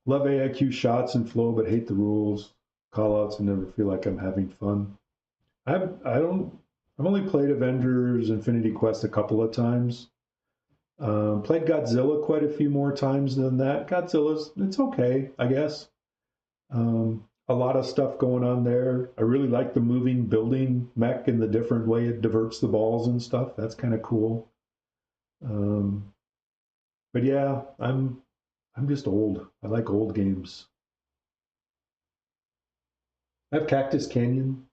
Love AIQ shots and flow, but hate the rules. Callouts and never feel like I'm having fun. I've only played Avengers Infinity Quest a couple of times. Played Godzilla quite a few more times than that. It's okay, I guess. A lot of stuff going on there. I really like the moving building mech and the different way it diverts the balls and stuff. That's kind of cool. But yeah, I'm just old. I like old games. I have Cactus Canyon.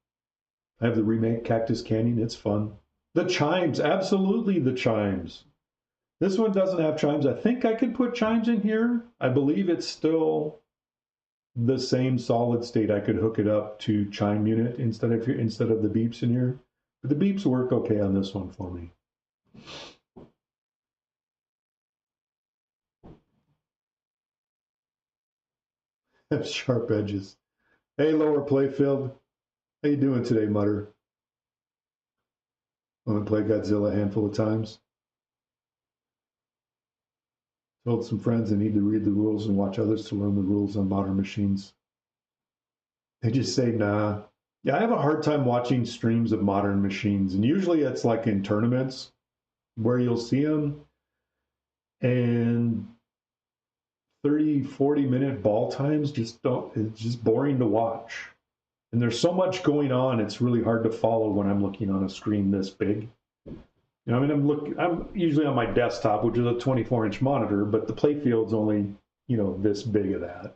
I have the remake Cactus Canyon. It's fun. The chimes, absolutely the chimes. This one doesn't have chimes. I think I could put chimes in here. I believe it's still the same solid state. I could hook it up to chime unit instead of the beeps in here. But the beeps work okay on this one for me. Have sharp edges. Hey, lower playfield. How you doing today, Mutter? Want to play Godzilla a handful of times? Told some friends they need to read the rules and watch others to learn the rules on modern machines. They just say, nah. Yeah, I have a hard time watching streams of modern machines, and usually it's like in tournaments where you'll see them, and 30, 40-minute ball times it's just boring to watch. And there's so much going on, it's really hard to follow when I'm looking on a screen this big. You know, I mean, I'm usually on my desktop, which is a 24-inch monitor, but the playfield's only, you know, this big of that.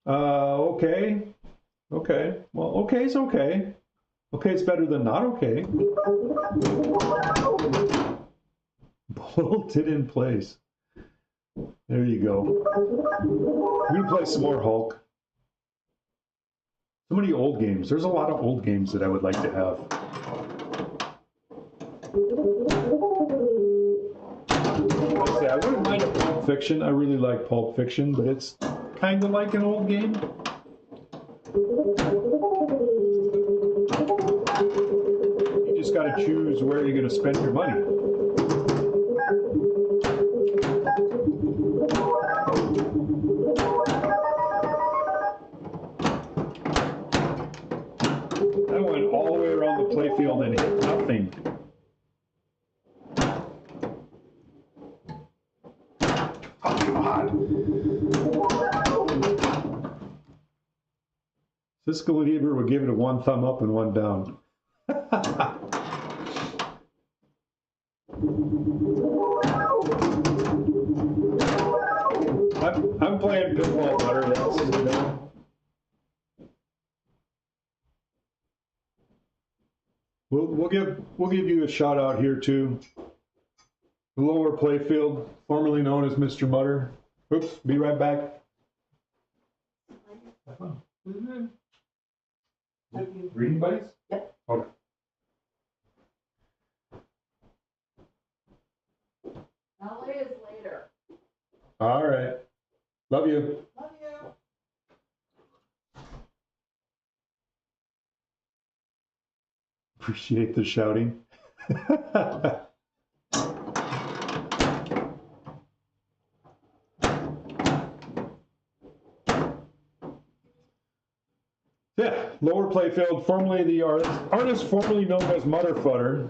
Okay. Okay. Well, okay is okay. Okay, it's better than not okay. Bolted in place. There you go. I'm gonna play some more Hulk. So many old games. There's a lot of old games that I would like to have. I wouldn't mind a Pulp Fiction. I really like Pulp Fiction, but it's kind of like an old game. You just got to choose where you're going to spend your money. I went all the way around the playfield and hit nothing. Siskel and Ebert would give it a 1 thumb up and 1 down. I'm playing pinball better. That's, you know. We'll give you a shout out here too. The lower playfield, formerly known as Mr. Mutter. Oops, be right back. Mm-hmm. Reading buddies? Yep. Okay. LA is later. All right. Love you. Love you. Appreciate the shouting. Yeah, lower playfield, formerly the artist formerly known as Mutterfutter.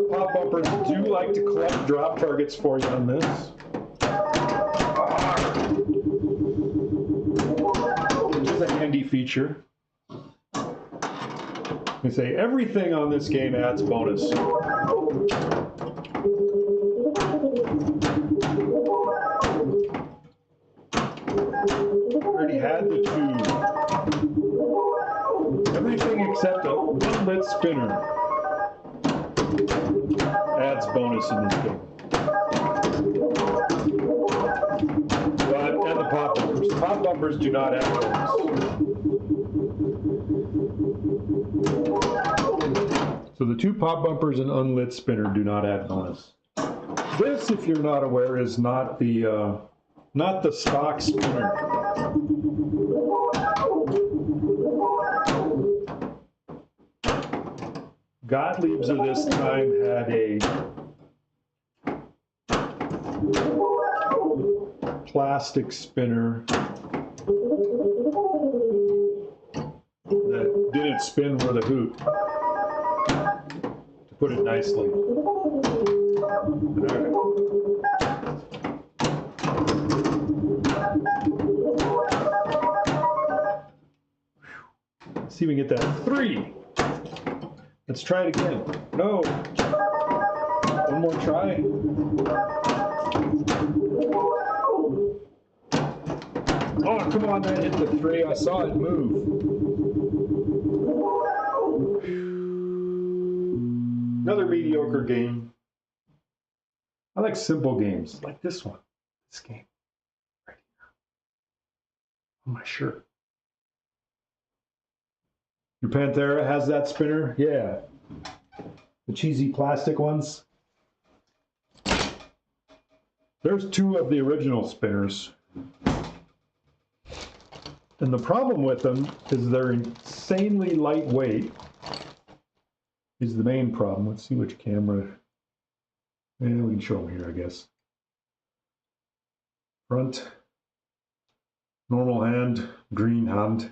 Pop bumpers do like to collect drop targets for you on this. Which is a handy feature. They say everything on this game adds bonus. Already had the two. Everything except a one-lit spinner adds bonus in this game. And the pop bumpers. Pop bumpers do not add bonus. So the two pop bumpers and unlit spinner do not add bonus. This, if you're not aware, is not the stock spinner. Gottlieb's of this time had a plastic spinner that didn't spin with a hoop. Put it nicely. Right. Let's see if we can get that 3. Let's try it again. No. One more try. Oh, come on, that hit the 3. I saw it move. Another mediocre game. I like simple games, like this one. This game. Right here. On my shirt. Your Panthera has that spinner? Yeah. The cheesy plastic ones. There's 2 of the original spinners. And the problem with them is they're insanely lightweight. Is the main problem. Let's see which camera. And we can show them here, I guess. Front, normal hand, green hand.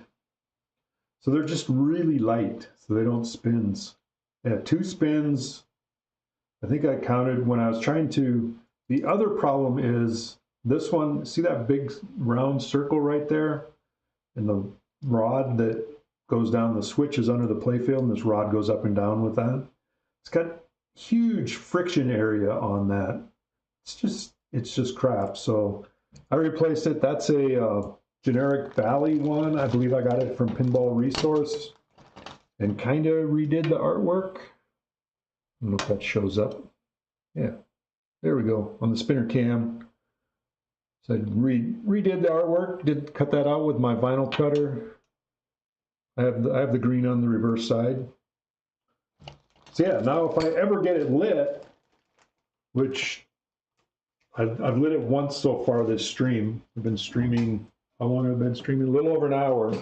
So they're just really light, so they don't spins. They have 2 spins. I think I counted when I was trying to. The other problem is this one. See that big round circle right there? And the rod that goes down, the switch is under the playfield, and this rod goes up and down with that. It's got huge friction area on that. It's just crap. So I replaced it. That's a generic Bally one. I believe I got it from Pinball Resource, and kind of redid the artwork. I don't know if that shows up. Yeah, there we go on the spinner cam. So I redid the artwork. Did cut that out with my vinyl cutter. I have the green on the reverse side. So yeah, now if I ever get it lit, which I've lit it once so far this stream. I've been streaming, how long have I been streaming? A little over an hour.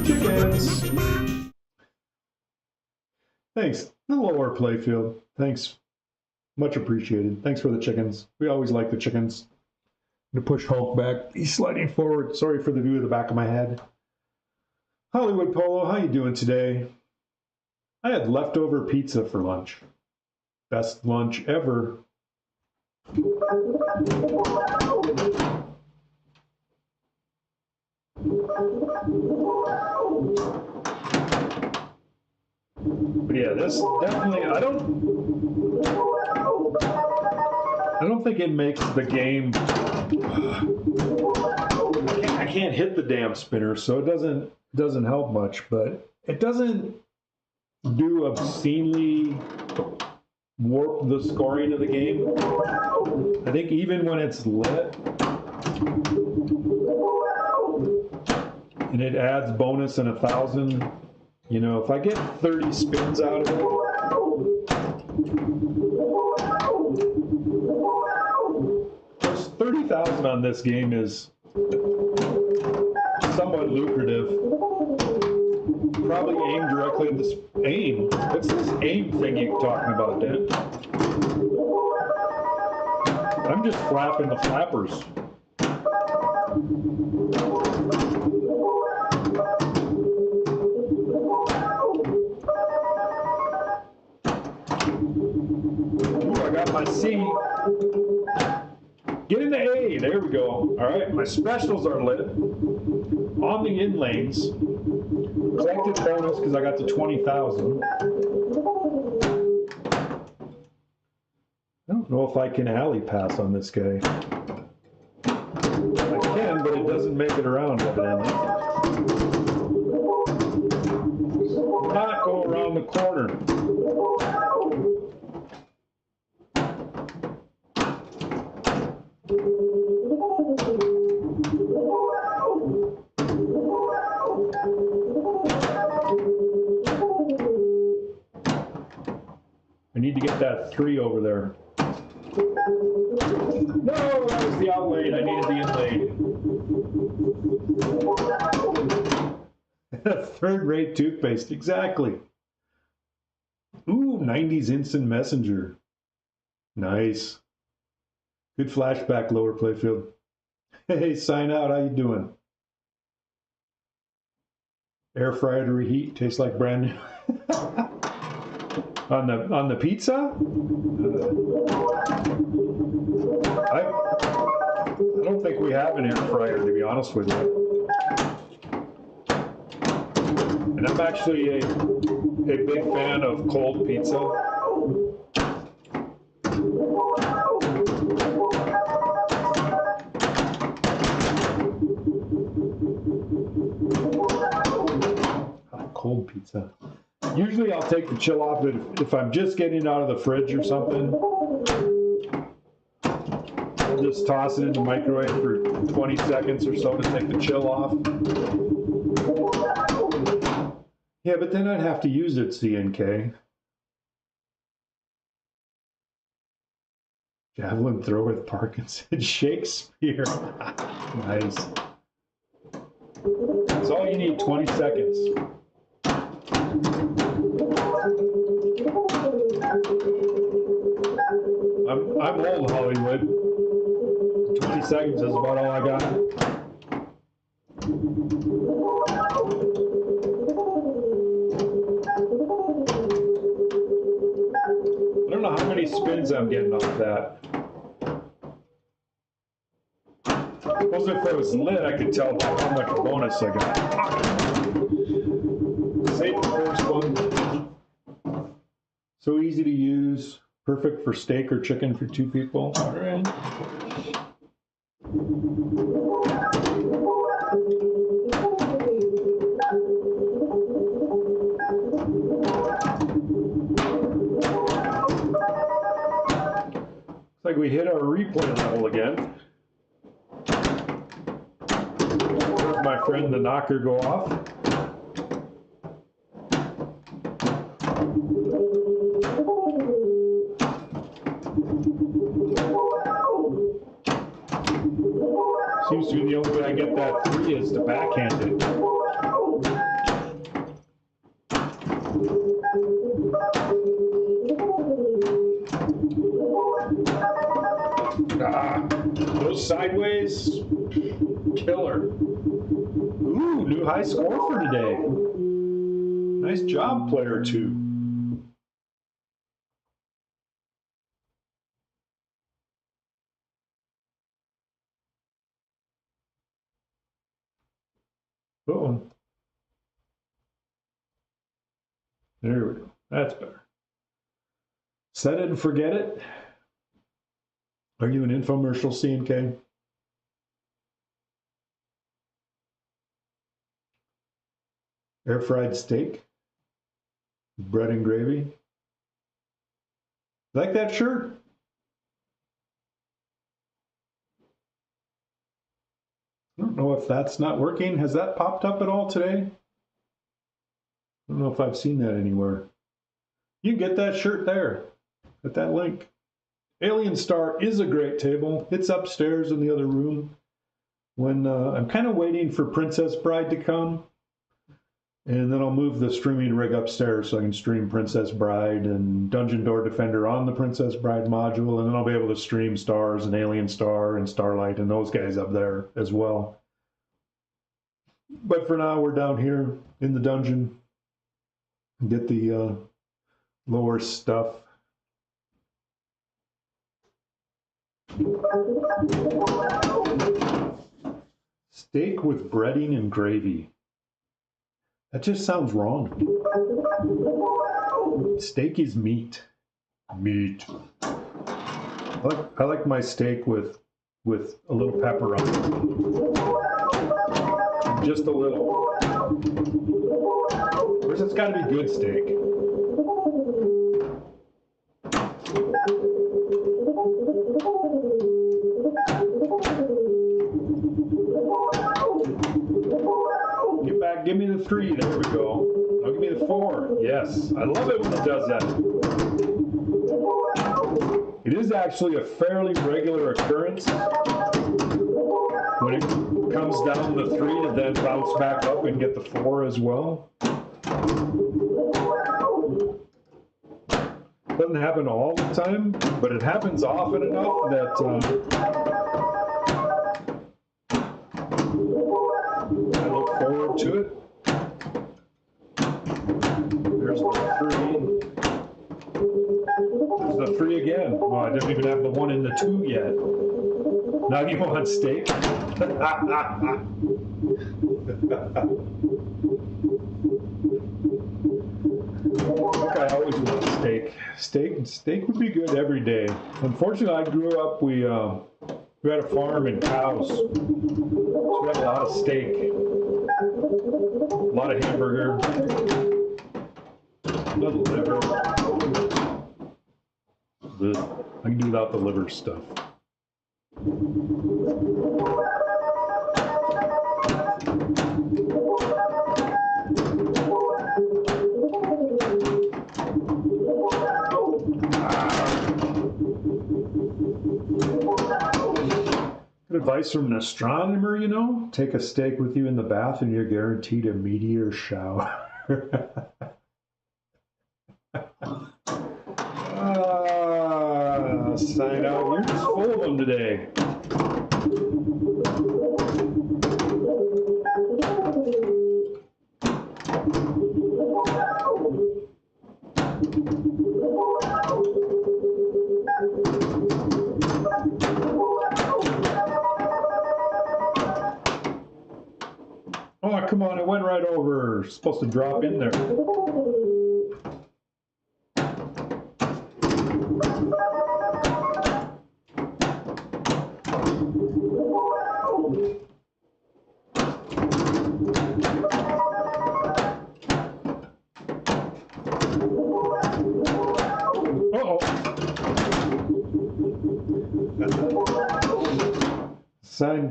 Chickens! Thanks, the lower playfield. Thanks. Much appreciated. Thanks for the chickens. We always like the chickens. I'm gonna push Hulk back. He's sliding forward. Sorry for the view of the back of my head. Hollywood Polo, how you doing today? I had leftover pizza for lunch. Best lunch ever. But yeah, this definitely, I don't think it makes the game. I can't hit the damn spinner, so it doesn't help much, but it doesn't do obscenely warp the scoring of the game. I think even when it's lit, and it adds bonus and 1,000. You know, if I get 30 spins out of it, there's 30,000 on this game is somewhat lucrative. Probably aim directly at this aim. What's this aim thing you're talking about, Dan? I'm just flapping the flappers. Ooh, I got my C. Get in the A. There we go. All right, my specials are lit. On the in lanes. Collected bonus because I got to 20,000. I don't know if I can alley pass on this guy. I can, but it doesn't make it around evidently. Not go around the corner. I need to get that 3 over there. No, that was the out lane. I needed the in lane. Third-rate toothpaste, exactly. Ooh, 90s instant messenger. Nice. Good flashback, lower playfield. Hey, sign out. How you doing? Air fryer to reheat. Tastes like brand new. On the pizza? I don't think we have an air fryer, to be honest with you. And I'm actually a big fan of cold pizza. Cold pizza. Usually I'll take the chill off if I'm just getting out of the fridge or something. I'll just toss it in the microwave for 20 seconds or so to take the chill off. Yeah, but then I'd have to use it, CNK. Javelin throw with Parkinson. Shakespeare. Nice. That's all you need, 20 seconds. I'm old Hollywood. 20 seconds is about all I got. I don't know how many spins I'm getting off that. I suppose if it was lit, I could tell by how much bonus I got. Save the first one. So easy to use. Perfect for steak or chicken for 2 people. All right. Looks like we hit our replay level again. Heard my friend the knocker go off. Seems to be the only way I get that 3 is to backhand it. Those sideways, killer. Ooh, new high score for today. Nice job, player 2. Uh-oh. There we go. That's better. Set it and forget it. Are you an infomercial, CNK? Air fried steak? Bread and gravy? Like that shirt? I don't know if that's not working. Has that popped up at all today? I don't know if I've seen that anywhere. You can get that shirt there at that link. Alien Star is a great table. It's upstairs in the other room. When I'm kind of waiting for Princess Bride to come, and then I'll move the streaming rig upstairs so I can stream Princess Bride and Dungeon Door Defender on the Princess Bride module, and then I'll be able to stream Stars and Alien Star and Starlight and those guys up there as well. But for now, we're down here in the dungeon. Get the lower stuff. Steak with breading and gravy. That just sounds wrong. Steak is meat. Meat. I like my steak with a little pepper on it. Just a little. Of course, it's got to be good steak. Get back, give me the 3. There we go. Now give me the 4. Yes, I love it when it does that. It is actually a fairly regular occurrence when it comes down the 3 to then bounce back up and get the 4 as well. Doesn't happen all the time, but it happens often enough that I look forward to it. There's the 3. There's the 3 again. Oh, I didn't even have the 1 and the 2 yet. Now you want steak? I always want steak. Steak would be good every day. Unfortunately, I grew up, we had a farm and cows. So we had a lot of steak, a lot of hamburger, a little liver. I can do without the liver stuff. Good advice from an astronomer, you know? Take a steak with you in the bath and you're guaranteed a meteor shower. Sign out. You're just full of them today. Oh, come on, it went right over. It's supposed to drop in there.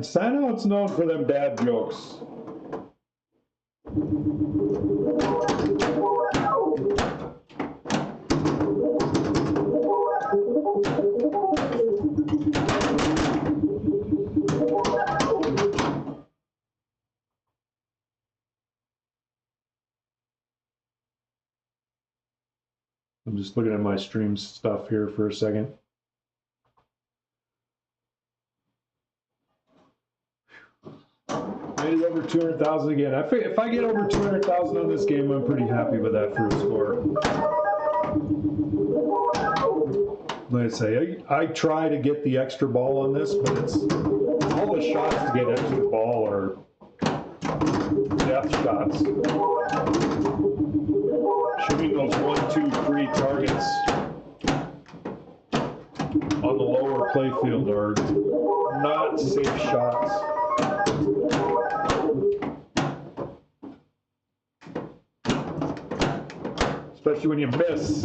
Sign-out's known for them dad jokes. I'm just looking at my stream stuff here for a second. Made it over 200,000 again. If I get over 200,000 on this game, I'm pretty happy with that for a score. Like I say, I try to get the extra ball on this, but it's all the shots to get extra ball are death shots. Shooting those 1, 2, 3 targets on the lower playfield are not safe shots. Especially when you miss.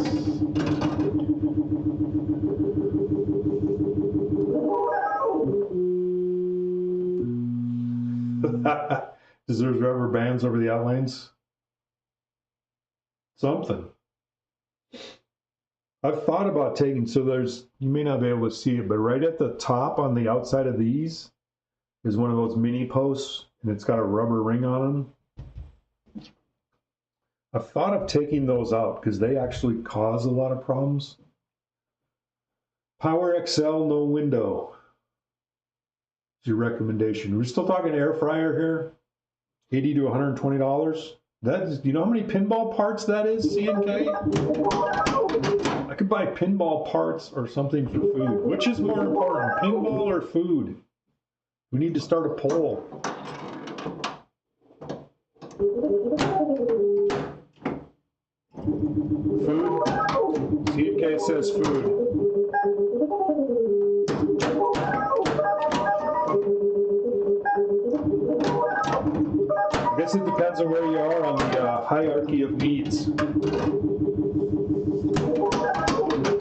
Deserves rubber bands over the outlines. Something. I've thought about taking, so there's, you may not be able to see it, but right at the top on the outside of these is one of those mini posts, and it's got a rubber ring on them. I've thought of taking those out because they actually cause a lot of problems. Power XL, no window. Is your recommendation. We're still talking air fryer here. $80 to $120. That's, you know how many pinball parts that is, C&K? I could buy pinball parts or something for food. Which is more important, pinball or food? We need to start a poll. Food? C&K says food. I guess it depends on where you are on the hierarchy of needs.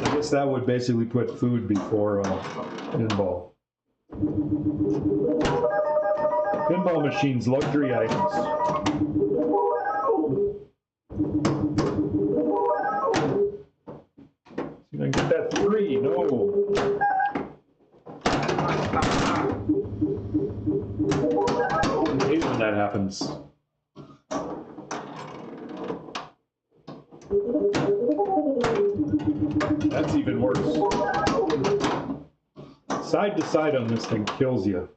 I guess that would basically put food before pinball. Pinball machines, luxury items. See if I can get that 3. No. I hate when that happens. That's even worse. Side to side on this thing kills you.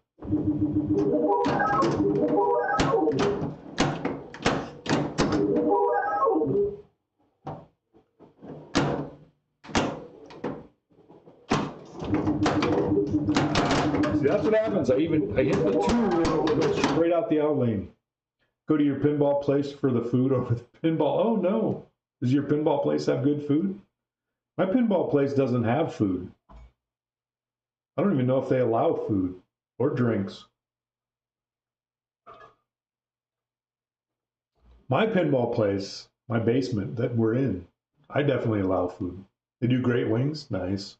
See, that's what happens. I hit the 2 and it goes straight out the out lane. Go to your pinball place for the food over the pinball. Oh no. Does your pinball place have good food? My pinball place doesn't have food. I don't even know if they allow food or drinks. My pinball place, my basement that we're in, I definitely allow food. They do great wings, nice.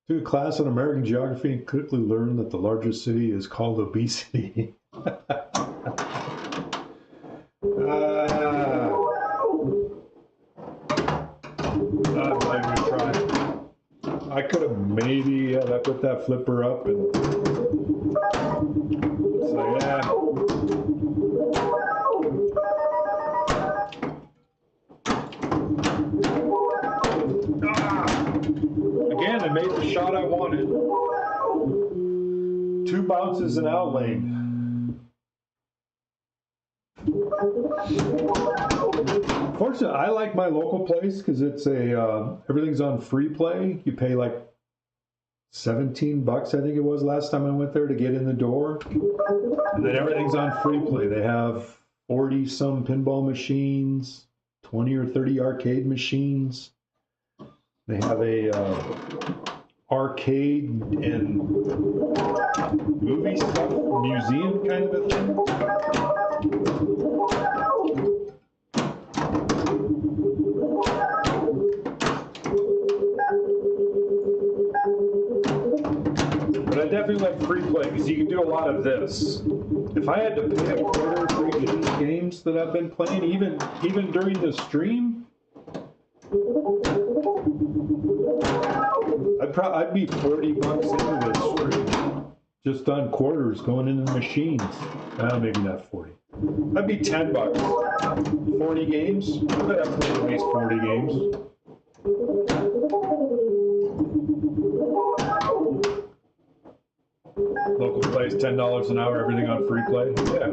Took a class on American geography and quickly learned that the largest city is called obesity. I could have maybe I put that flipper up and so yeah. Again, I made the shot I wanted. 2 bounces and out lane. Fortunately, I like my local place because it's everything's on free play. You pay like $17, I think it was last time I went there to get in the door. And then everything's on free play. They have 40 some pinball machines, 20 or 30 arcade machines. They have a arcade and movie stuff, museum kind of a thing. But I definitely like free play because you can do a lot of this. If I had to pay a quarter for each of these games that I've been playing, even during the stream, I'd be $40 into this stream, just on quarters going into the machines. Maybe not 40. That'd be $10. 40 games. I'd have to play at least 40 games. Local plays $10 an hour, everything on free play. Yeah.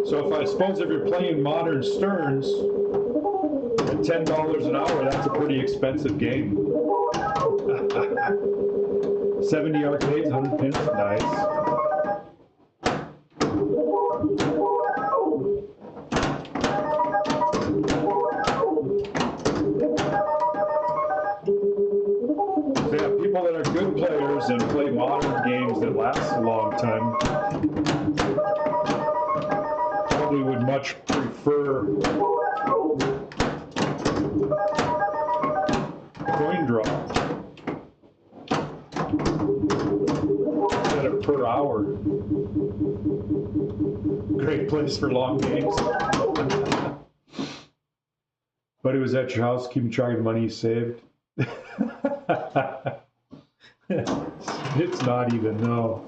So I suppose if you're playing modern Sterns at $10 an hour, that's a pretty expensive game. 70 arcades, 100 pins, nice. That are good players and play modern games that last a long time probably would much prefer coin drop. per hour. Great place for long games. Buddy was at your house keeping track of the money you saved. It's not even, no.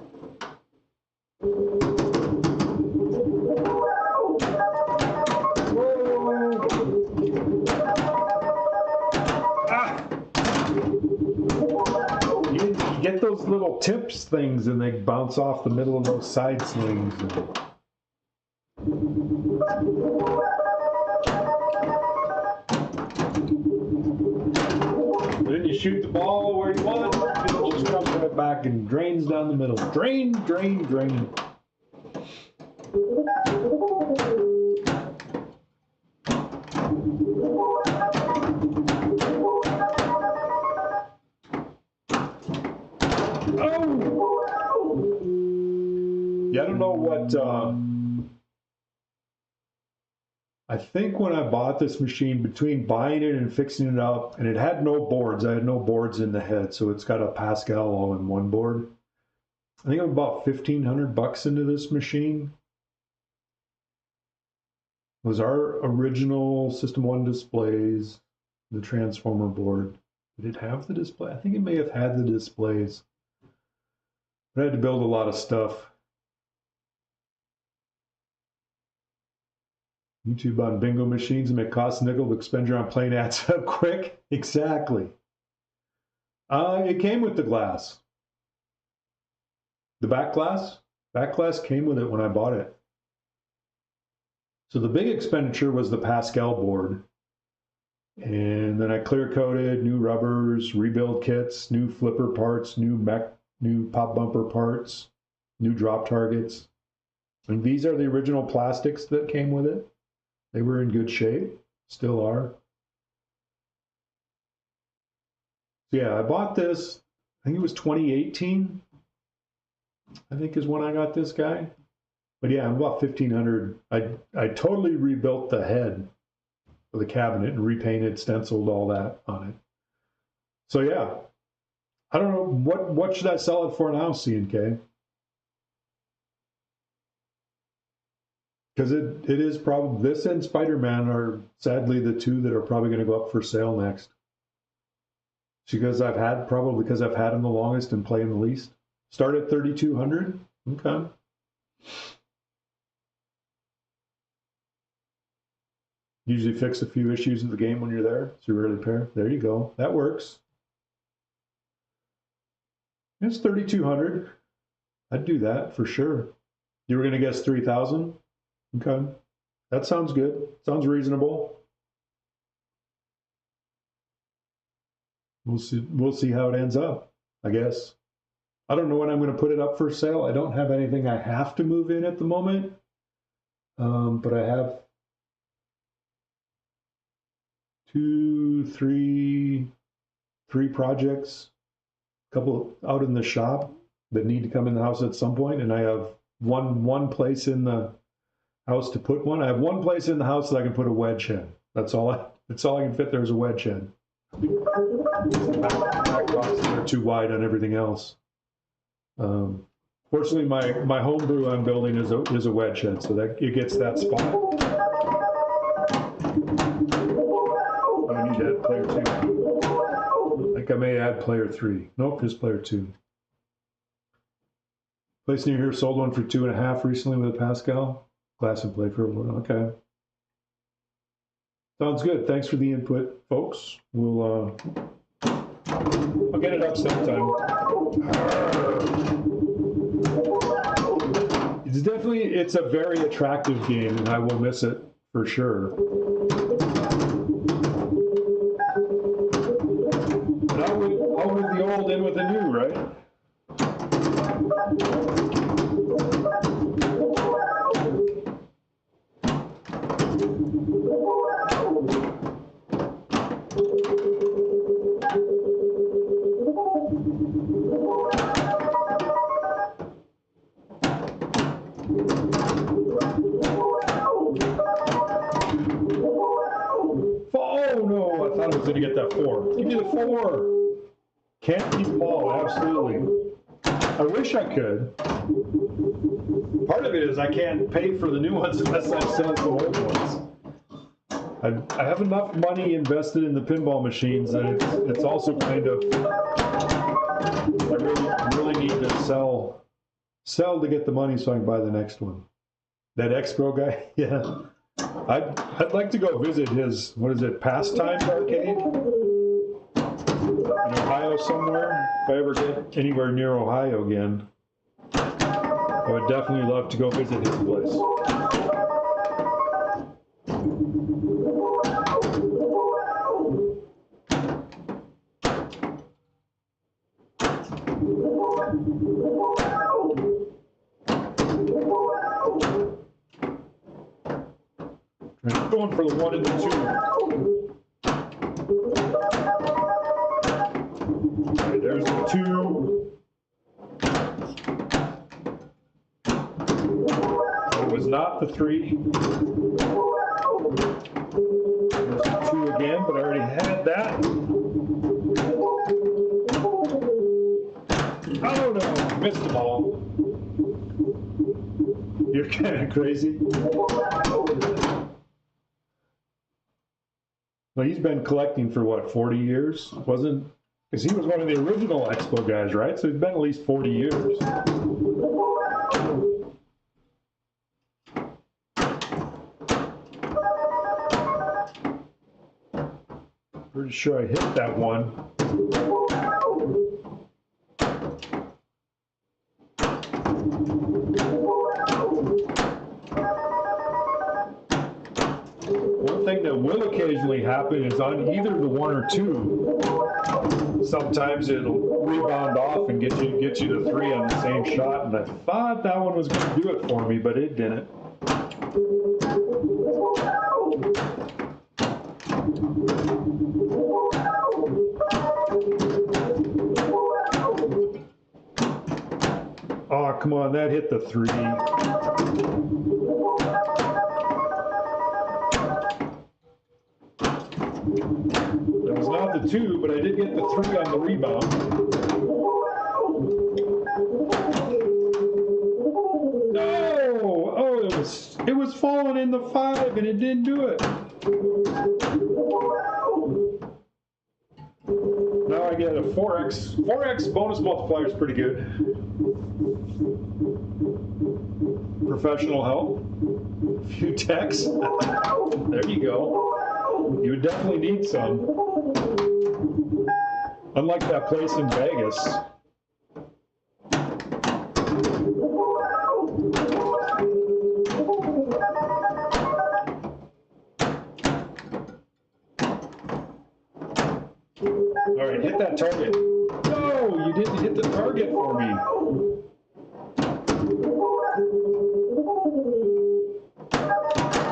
You get those little tips things and they bounce off the middle of those side slings. Then you shoot the ball where you want it, it just comes right back and drains down the middle. Drain, drain, drain. Yeah, I don't know what, I think when I bought this machine, between buying it and fixing it up, and it had no boards, I had no boards in the head, so it's got a Pascal all-in-one board. I think I'm about $1,500 into this machine. It was our original System 1 displays, the transformer board. Did it have the display? I think it may have had the displays. I had to build a lot of stuff. YouTube on bingo machines and make cost nickel, expenditure on plain adds up quick. Exactly. It came with the glass. The back glass came with it when I bought it. So the big expenditure was the Pascal board. And then I clear coated, new rubbers, rebuild kits, new flipper parts, new pop bumper parts, new drop targets. And these are the original plastics that came with it. They were in good shape, still are. So yeah, I bought this, I think it was 2018, I think is when I got this guy. But yeah, I'm about $1,500. I totally rebuilt the head of the cabinet and repainted, stenciled, all that on it. So yeah, I don't know, what should I sell it for now, C&K? Because it is probably, this and Spider-Man are sadly the two that are probably going to go up for sale next. Because probably because I've had them the longest and play them the least. Start at $3,200. Okay. Usually fix a few issues in the game when you're there. So you repair. There you go. That works. It's $3,200. I'd do that for sure. You were going to guess 3,000? Okay. That sounds good. Sounds reasonable. We'll see how it ends up, I guess. I don't know when I'm going to put it up for sale. I don't have anything I have to move in at the moment. But I have three projects, a couple out in the shop that need to come in the house at some point, and I have one place in the house to put one. I have one place in the house that I can put a wedge head. That's all I can fit there is a wedge head. Back boxes are too wide on everything else. Fortunately, my homebrew I'm building is a wedge head, so that it gets that spot. I need to add player 2. I think I may add player 3. Nope, just player 2. Place near here sold one for $2.5 recently with a Pascal. Glass and play for one. Okay. Sounds good. Thanks for the input, folks. I'll get it up sometime. It's a very attractive game, and I will miss it for sure. But I'll move the old in with the new, right? Going to get that 4. Give me the 4. Can't keep the ball, absolutely. I wish I could. Part of it is I can't pay for the new ones unless I sell some old ones. I have enough money invested in the pinball machines that it's also kind of, I really need to sell to get the money so I can buy the next one. That Expo guy, yeah. I'd like to go visit his, what is it, Pastime Arcade? In Ohio somewhere. If I ever get anywhere near Ohio again, I would definitely love to go visit his place. I'm going for the 1 and the 2. Okay, there's the 2. It was not the 3. There's the 2 again, but I already had that. Oh no, missed them all. You're kind of crazy. Well, he's been collecting for what, 40 years? Wasn't, because he was one of the original Expo guys, right? So he's been at least 40 years. Pretty sure I hit that one. One thing that will occasionally happen is on either the 1 or 2, sometimes it'll rebound off and get you to 3 on the same shot, and I thought that one was going to do it for me, but it didn't. Oh, come on, that hit the 3. That was not the 2, but I did get the 3 on the rebound. No! Oh, it was falling in the 5 and it didn't do it. Now I get a 4x. 4x bonus multiplier is pretty good. Professional help. A few techs. There you go. You would definitely need some. Unlike that place in Vegas. All right, hit that target. No, you didn't hit the target for me.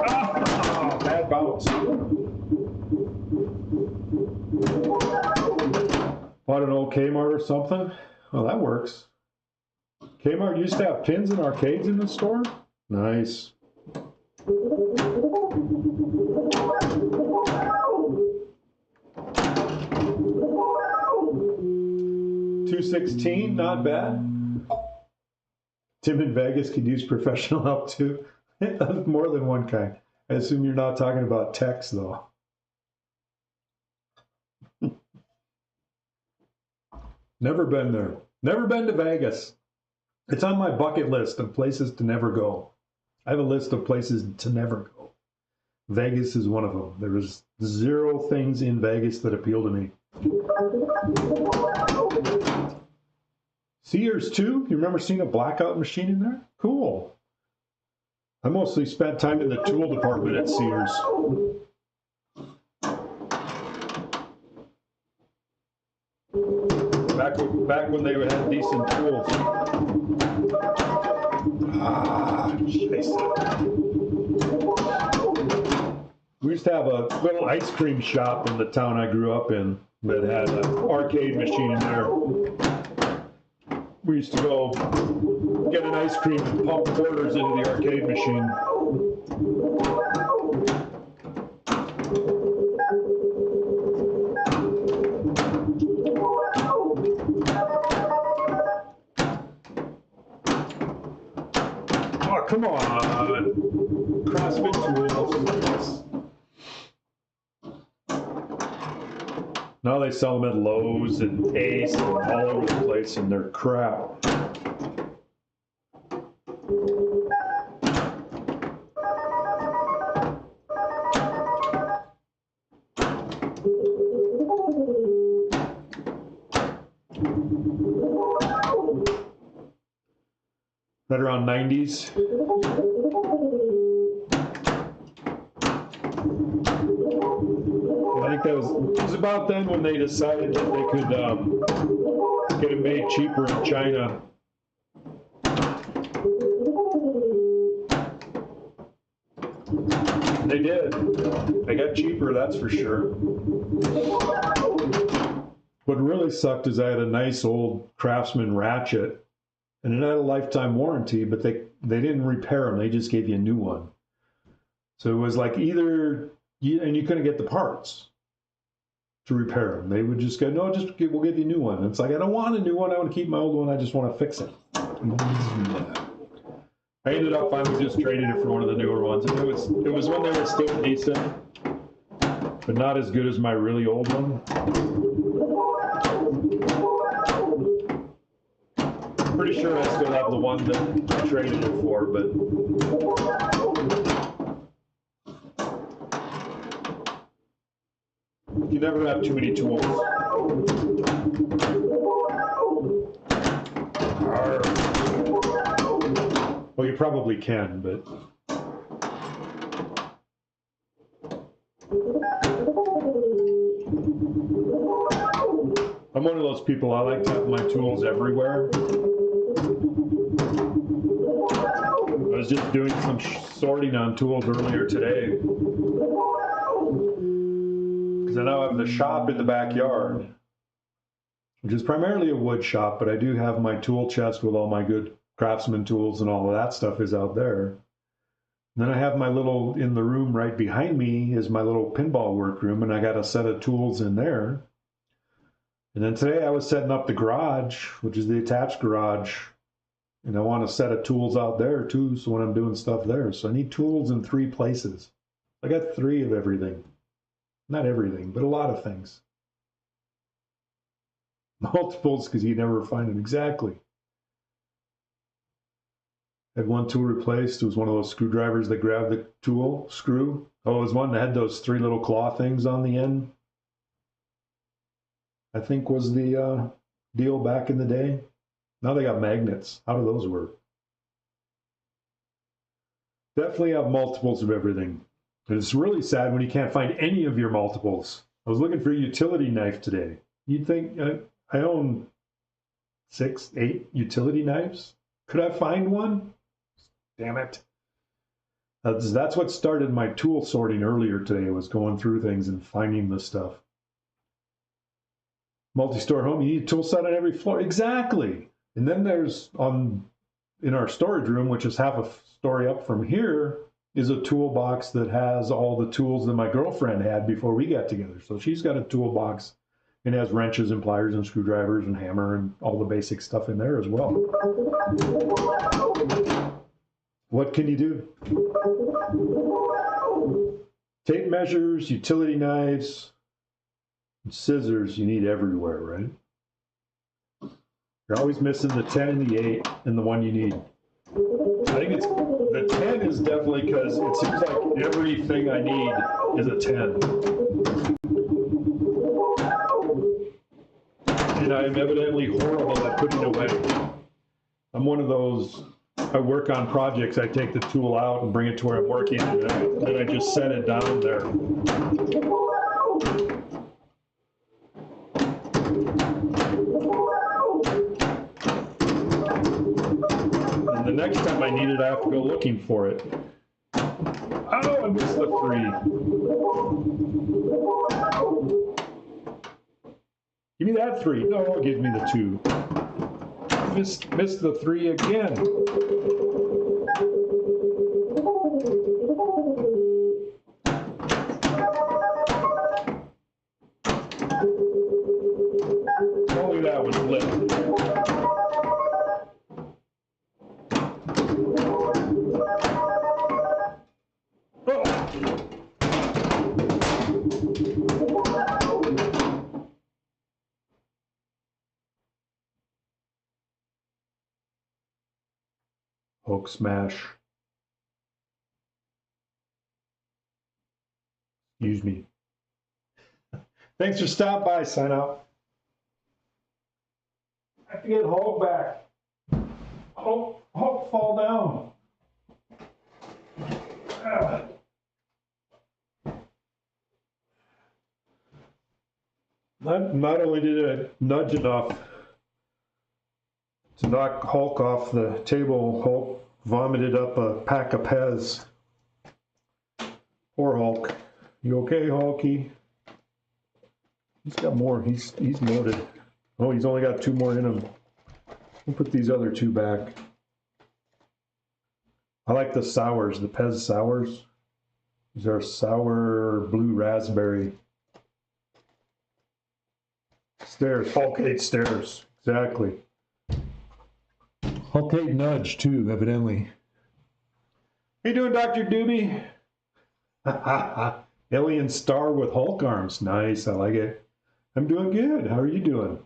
Ah, bad bounce. I don't know, Kmart or something? Well, that works. Kmart used to have pins and arcades in the store? Nice. 216, not bad. Tim in Vegas could use professional help too. More than one kind. I assume you're not talking about techs though. Never been there. Never been to Vegas. It's on my bucket list of places to never go. I have a list of places to never go. Vegas is one of them. There is 0 things in Vegas that appeal to me. Sears too? You remember seeing a blackout machine in there? Cool. I mostly spent time in the tool department at Sears. Back when they had decent tools. Ah, we used to have a little ice cream shop in the town I grew up in that had an arcade machine in there. We used to go get an ice cream and pump quarters into the arcade machine. come on. Craftsman tools. Now they sell them at Lowe's and Ace and all over the place, and they're crap. Right around 90s. I think it was about then when they decided that they could get it made cheaper in China. They did. They got cheaper, that's for sure. What really sucked is I had a nice old Craftsman ratchet, and it had a lifetime warranty, but they didn't repair them. They just gave you a new one. So it was like either, and you couldn't get the parts to repair them. They would just go, no, we'll give you a new one. And it's like, I don't want a new one. I want to keep my old one. I just want to fix it. I ended up finally just trading it for one of the newer ones. And it was when they were still decent, but not as good as my really old one. Pretty sure I still have the one that I traded it for, but you never have too many tools. Well, you probably can, but I'm one of those people, I like to have my tools everywhere. I was just doing some sorting on tools earlier today. Because I now have the shop in the backyard, which is primarily a wood shop, but I do have my tool chest with all my good Craftsman tools and all of that stuff is out there. And then I have my little, in the room right behind me is my little pinball workroom, and I got a set of tools in there. And then today I was setting up the garage, which is the attached garage. And I want a set of tools out there too, so when I'm doing stuff there. So I need tools in 3 places. I got 3 of everything. Not everything, but a lot of things. Multiples, because you never find them exactly. Had one tool replaced. It was one of those screwdrivers that grabbed the tool screw. Oh, it was one that had those 3 little claw things on the end. I think was the deal back in the day. Now they got magnets. How do those work? Definitely have multiples of everything. And it's really sad when you can't find any of your multiples. I was looking for a utility knife today. You'd think I own 6, 8 utility knives. Could I find one? Damn it. That's what started my tool sorting earlier today, was going through things and finding the stuff. Multi-store home, you need a tool set on every floor. Exactly. And then there's in our storage room, which is half a story up from here, is a toolbox that has all the tools that my girlfriend had before we got together. So she's got a toolbox and has wrenches and pliers and screwdrivers and hammer and all the basic stuff in there as well. What can you do? Tape measures, utility knives, and scissors you need everywhere, right? You're always missing the 10 and the 8 and the one you need. I think it's the 10 is definitely because it seems like everything I need is a 10. And I'm evidently horrible at putting away. I'm one of those, I work on projects, I take the tool out and bring it to where I'm working, and then I just set it down there. The next time I need it, I have to go looking for it. Oh, I missed the 3. Give me that 3. No, give me the 2. Missed the 3 again. Only that was lit. Hulk smash. Excuse me. Thanks for stopping by, sign out. I have to get Hulk back. Hulk fall down. Not only did I nudge enough to knock Hulk off the table, Hulk vomited up a pack of Pez. Poor Hulk. You okay, Hulky? He's got more. He's loaded. Oh, he's only got 2 more in him. We'll put these other 2 back. I like the sours, the Pez sours. These are sour blue raspberry. Stairs, Hulkade stairs, exactly. Hulkade nudge too, evidently. How you doing, Dr. Doobie? Alien star with Hulk arms. Nice, I like it. I'm doing good. How are you doing?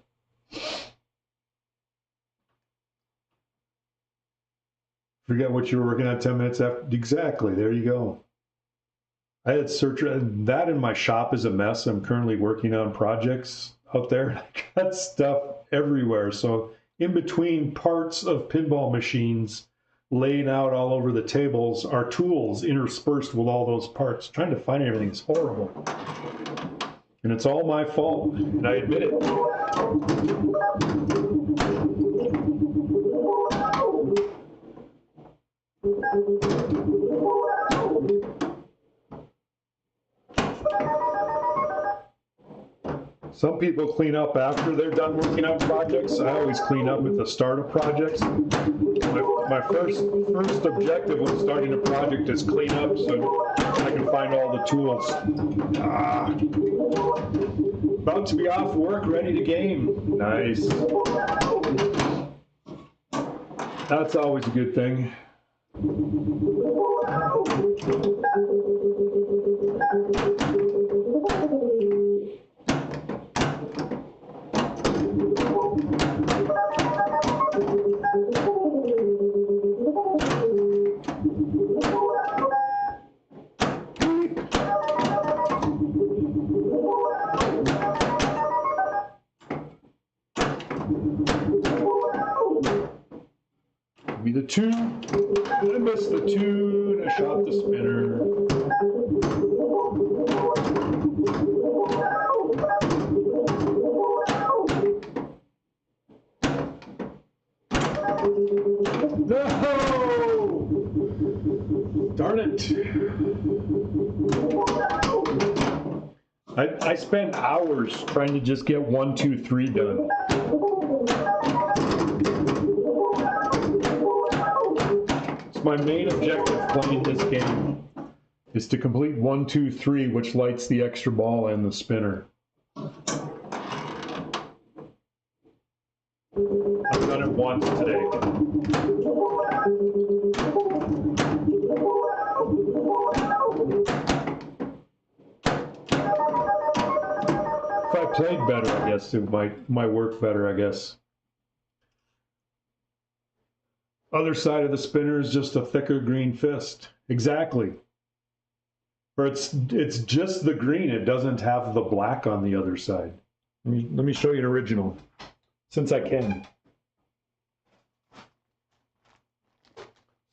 Forget what you were working on 10 minutes after. Exactly, there you go. I had that in my shop is a mess. I'm currently working on projects out there. I got stuff everywhere. So in between parts of pinball machines laying out all over the tables are tools interspersed with all those parts. Trying to find everything is horrible. And it's all my fault, and I admit it. Some people clean up after they're done working on projects. I always clean up at the start of projects. My first objective when starting a project is clean up so I can find all the tools. About to be off work, ready to game. Nice. That's always a good thing. Give me the 2. I missed the 2 and I shot the spinner. No! Darn it. I spent hours trying to just get 1, 2, 3 done. My main objective playing this game is to complete 1, 2, 3, which lights the extra ball and the spinner. I've done it once today. If I played better, I guess it might work better, I guess. Other side of the spinner is just a thicker green fist. Exactly. Or it's just the green. It doesn't have the black on the other side. Let me show you an original, since I can.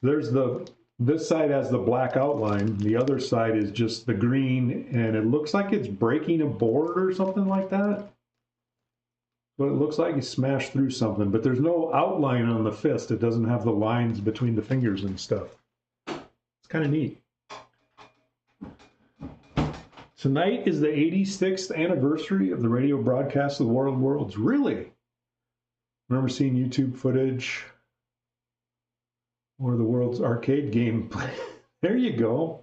This side has the black outline. The other side is just the green, and it looks like it's breaking a board or something like that. But it looks like you smashed through something, but there's no outline on the fist. It doesn't have the lines between the fingers and stuff. It's kind of neat. Tonight is the 86th anniversary of the radio broadcast of the War of the Worlds. Really? Remember seeing YouTube footage? War of the Worlds arcade game. There you go.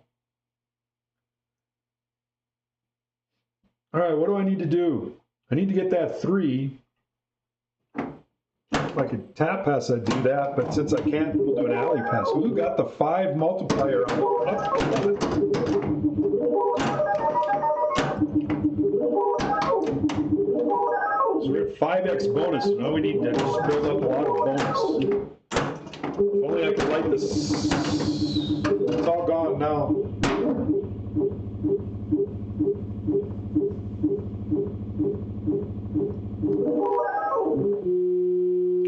All right, what do I need to do? I need to get that 3. If I could tap pass, I'd do that, but since I can't, we'll do an alley pass. Ooh, got the 5 multiplier on it. So we have 5x bonus. Now we need to just build up a lot of bonus. Only I could light this. It's all gone now.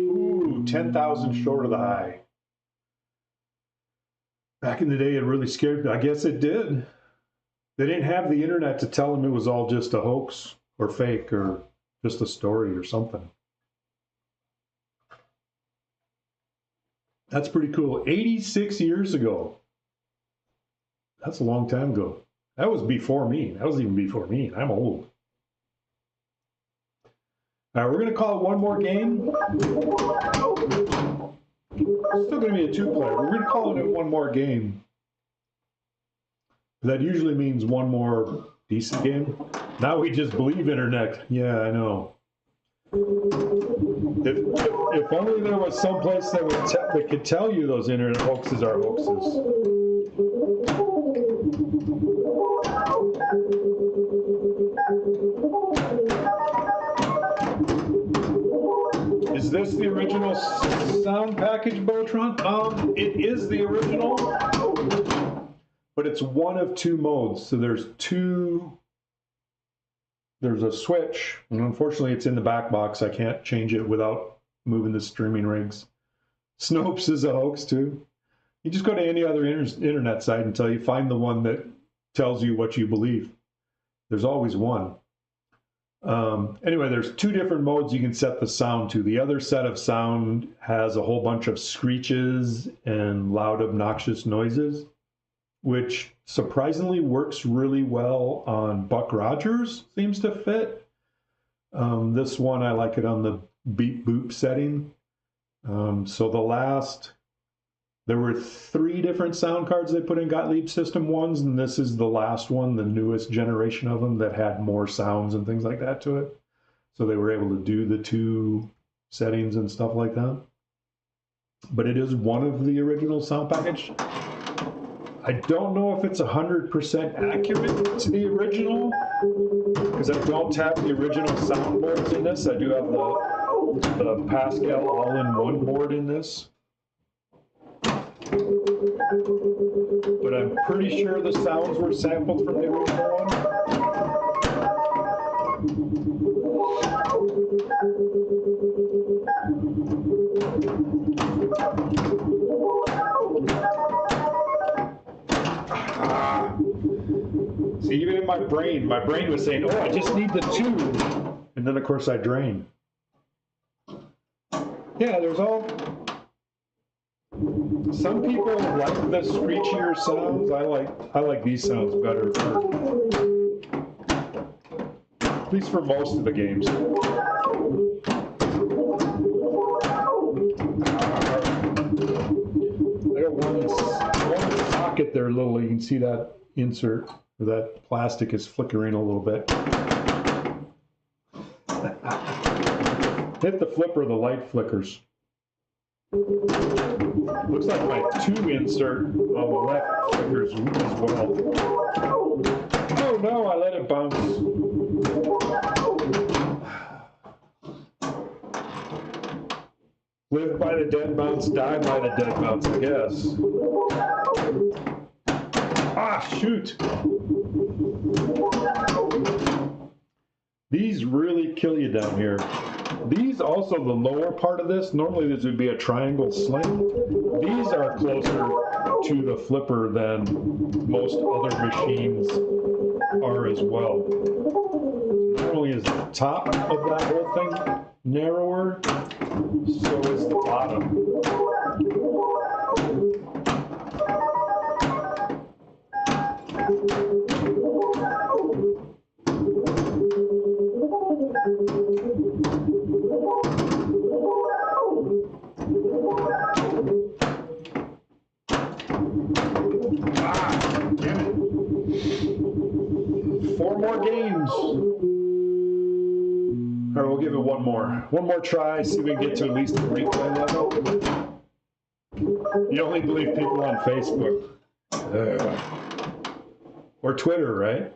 Ooh, 10,000 short of the high. Back in the day, it really scared me. I guess it did. They didn't have the internet to tell them it was all just a hoax or fake or just a story or something. That's pretty cool. 86 years ago. That's a long time ago. That was before me. That was even before me. I'm old. All right, we're going to call it one more game. It's still going to be a two-player. We're going to call it one more game. That usually means one more decent game. Now we just believe internet. Yeah, I know. If only there was some place that that could tell you those internet hoaxes are hoaxes. Is this the original sound package, Botron? It is the original, but it's one of two modes. So there's a switch, and unfortunately it's in the back box. I can't change it without moving the streaming rigs. Snopes is a hoax too. You just go to any other internet site until you find the one that tells you what you believe. There's always one. Anyway, there's two different modes you can set the sound to. The other set of sound has a whole bunch of screeches and loud, obnoxious noises, which surprisingly works really well on Buck Rogers, seems to fit. This one, I like it on the beep boop setting. There were 3 different sound cards they put in Gottlieb System 1s, and this is the last one, the newest generation of them that had more sounds and things like that to it. So they were able to do the 2 settings and stuff like that. But it is one of the original sound package. I don't know if it's 100% accurate to the original, because I don't have the original soundboards in this. I do have the Pascal all-in-one board in this. But I'm pretty sure the sounds were sampled from the original one. See, even in my brain was saying, oh, I just need the 2. And then, of course, I drain. Yeah, there's all... Some people like the screechier sounds. I like these sounds better, at least for most of the games. I got one socket there, little. You can see that insert, or that plastic is flickering a little bit. Hit the flipper, the light flickers. Looks like my 2 insert on the left flickers as well. Oh no, I let it bounce. Live by the dead bounce, die by the dead bounce, I guess. Ah, shoot. These really kill you down here. These also, the lower part of this, normally this would be a triangle sling. These are closer to the flipper than most other machines are as well. Not only is the top of that whole thing narrower, so is the bottom. We'll give it one more try, see if we can get to at least the replay level. You only believe people on Facebook. Or Twitter, right?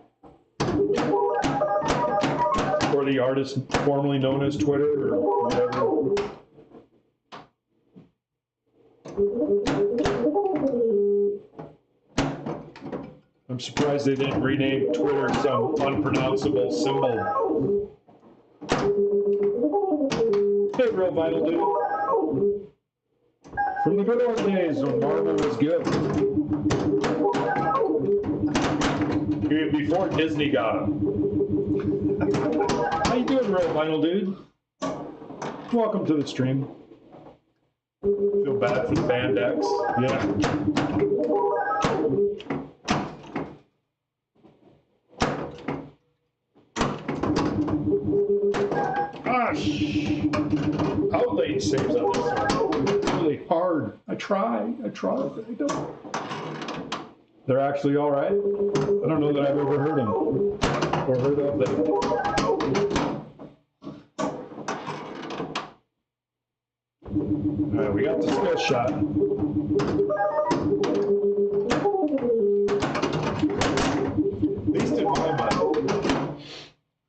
Or the artist formerly known as Twitter, or whatever. surprised they didn't rename Twitter some unpronounceable symbol. Hey, real vital dude. From the good old days when Marvel was good. Before Disney got him. How you doing, real vital dude? Welcome to the stream. Feel bad for the band X. Yeah. Gosh. Outlane saves on this one. It's really hard. I try, but I don't. They're actually all right. I don't know that I've ever heard them or heard of them. All right, we got the skill shot. At least in my mind.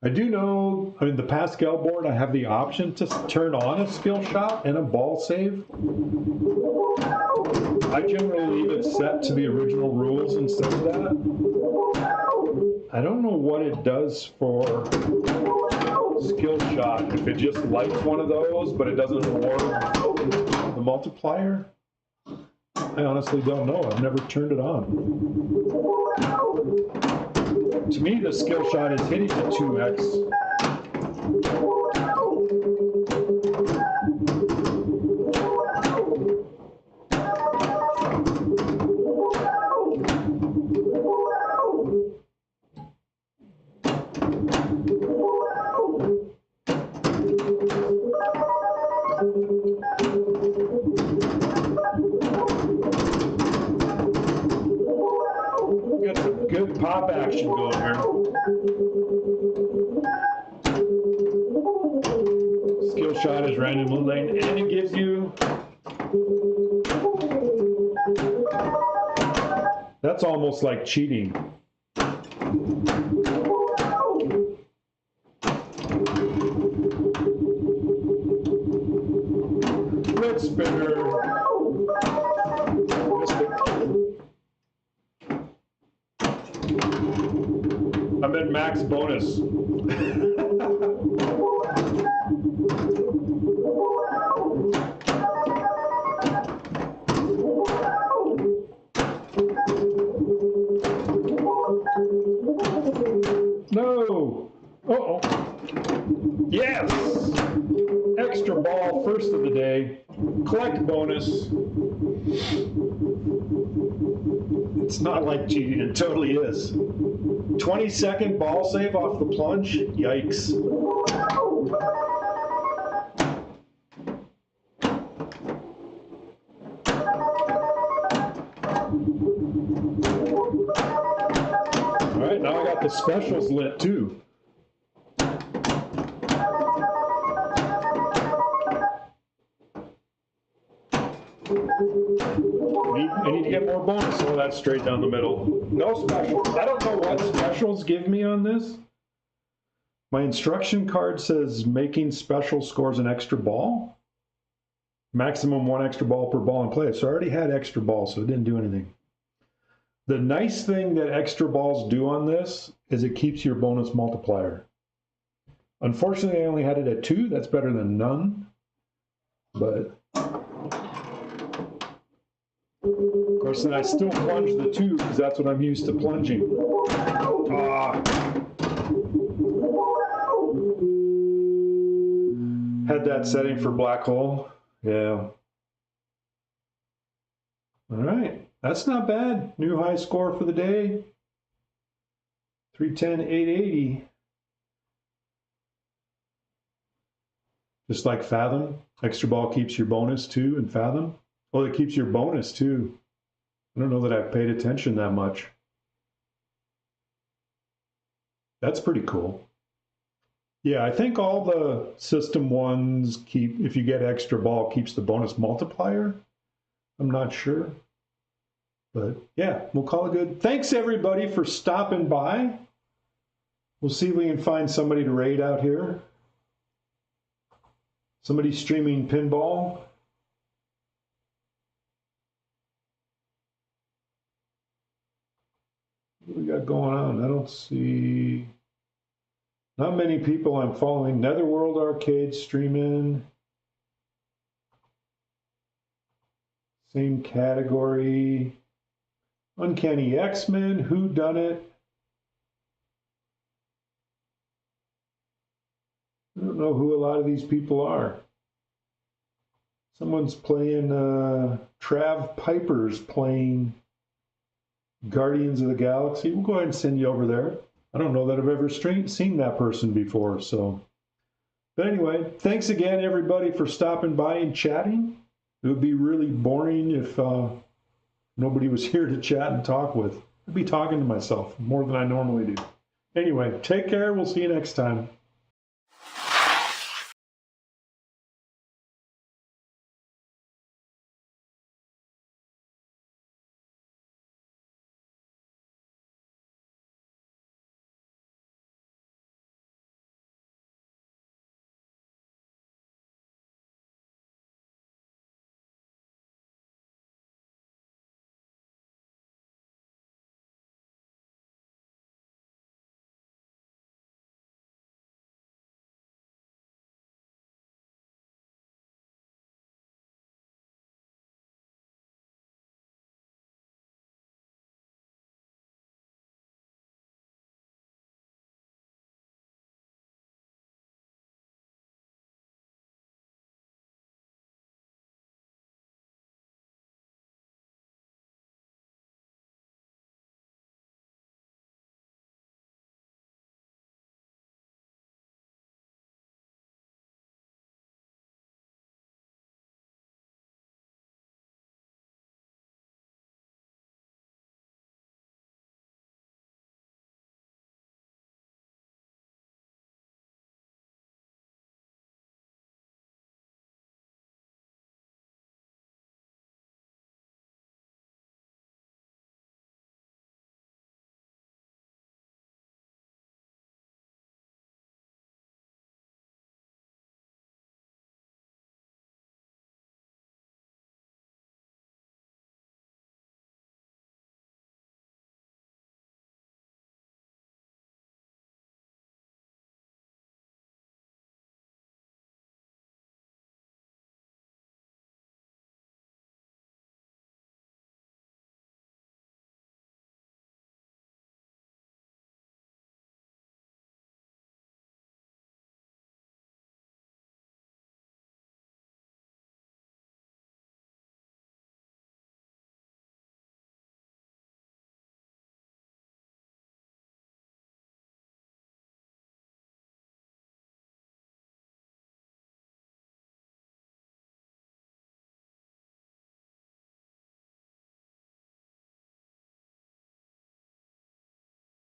I do know, I mean, the Pascal board, I have the option to turn on a skill shot and a ball save. I generally leave it set to the original rules instead of that. I don't know what it does for skill shot, if it just lights one of those, but it doesn't reward the multiplier. I honestly don't know. I've never turned it on. To me, the skill shot is hitting the 2x. Got some good pop action going here. Skill shot is randomly lane, and it gives you. That's almost like cheating. Red spinner. I'm at max bonus. No. Uh-oh. Yes. Extra ball, first of the day. Collect bonus. It's not like cheating, it totally is. 20-second ball save off the plunge? Yikes. All right, now I got the specials lit too. I need to get more bonus. Oh, that's straight down the middle. No specials. I don't know what specials give me on this. My instruction card says making special scores an extra ball. Maximum 1 extra ball per ball in play. So I already had extra balls, so it didn't do anything. The nice thing that extra balls do on this is it keeps your bonus multiplier. Unfortunately, I only had it at 2. That's better than none. But of course, then I still plunge the 2 because that's what I'm used to plunging. Had that setting for black hole. Yeah. All right. That's not bad. New high score for the day. 310, 880. Just like Fathom. Extra ball keeps your bonus too in Fathom. Oh, it keeps your bonus too. I don't know that I've paid attention that much. That's pretty cool. Yeah, I think all the system ones keep, if you get extra ball, keeps the bonus multiplier. I'm not sure. But yeah, we'll call it good. Thanks everybody for stopping by. We'll see if we can find somebody to raid out here. Somebody streaming pinball. What we got going on? I don't see. Not many people I'm following. Netherworld Arcade streaming. Same category. Uncanny X-Men. Who Done It? I don't know who a lot of these people are. Someone's playing, Trav Piper's playing Guardians of the Galaxy. We'll go ahead and send you over there. I don't know that I've ever seen that person before, so. But anyway, thanks again, everybody, for stopping by and chatting. It would be really boring if nobody was here to chat and talk with. I'd be talking to myself more than I normally do. Anyway, take care. We'll see you next time.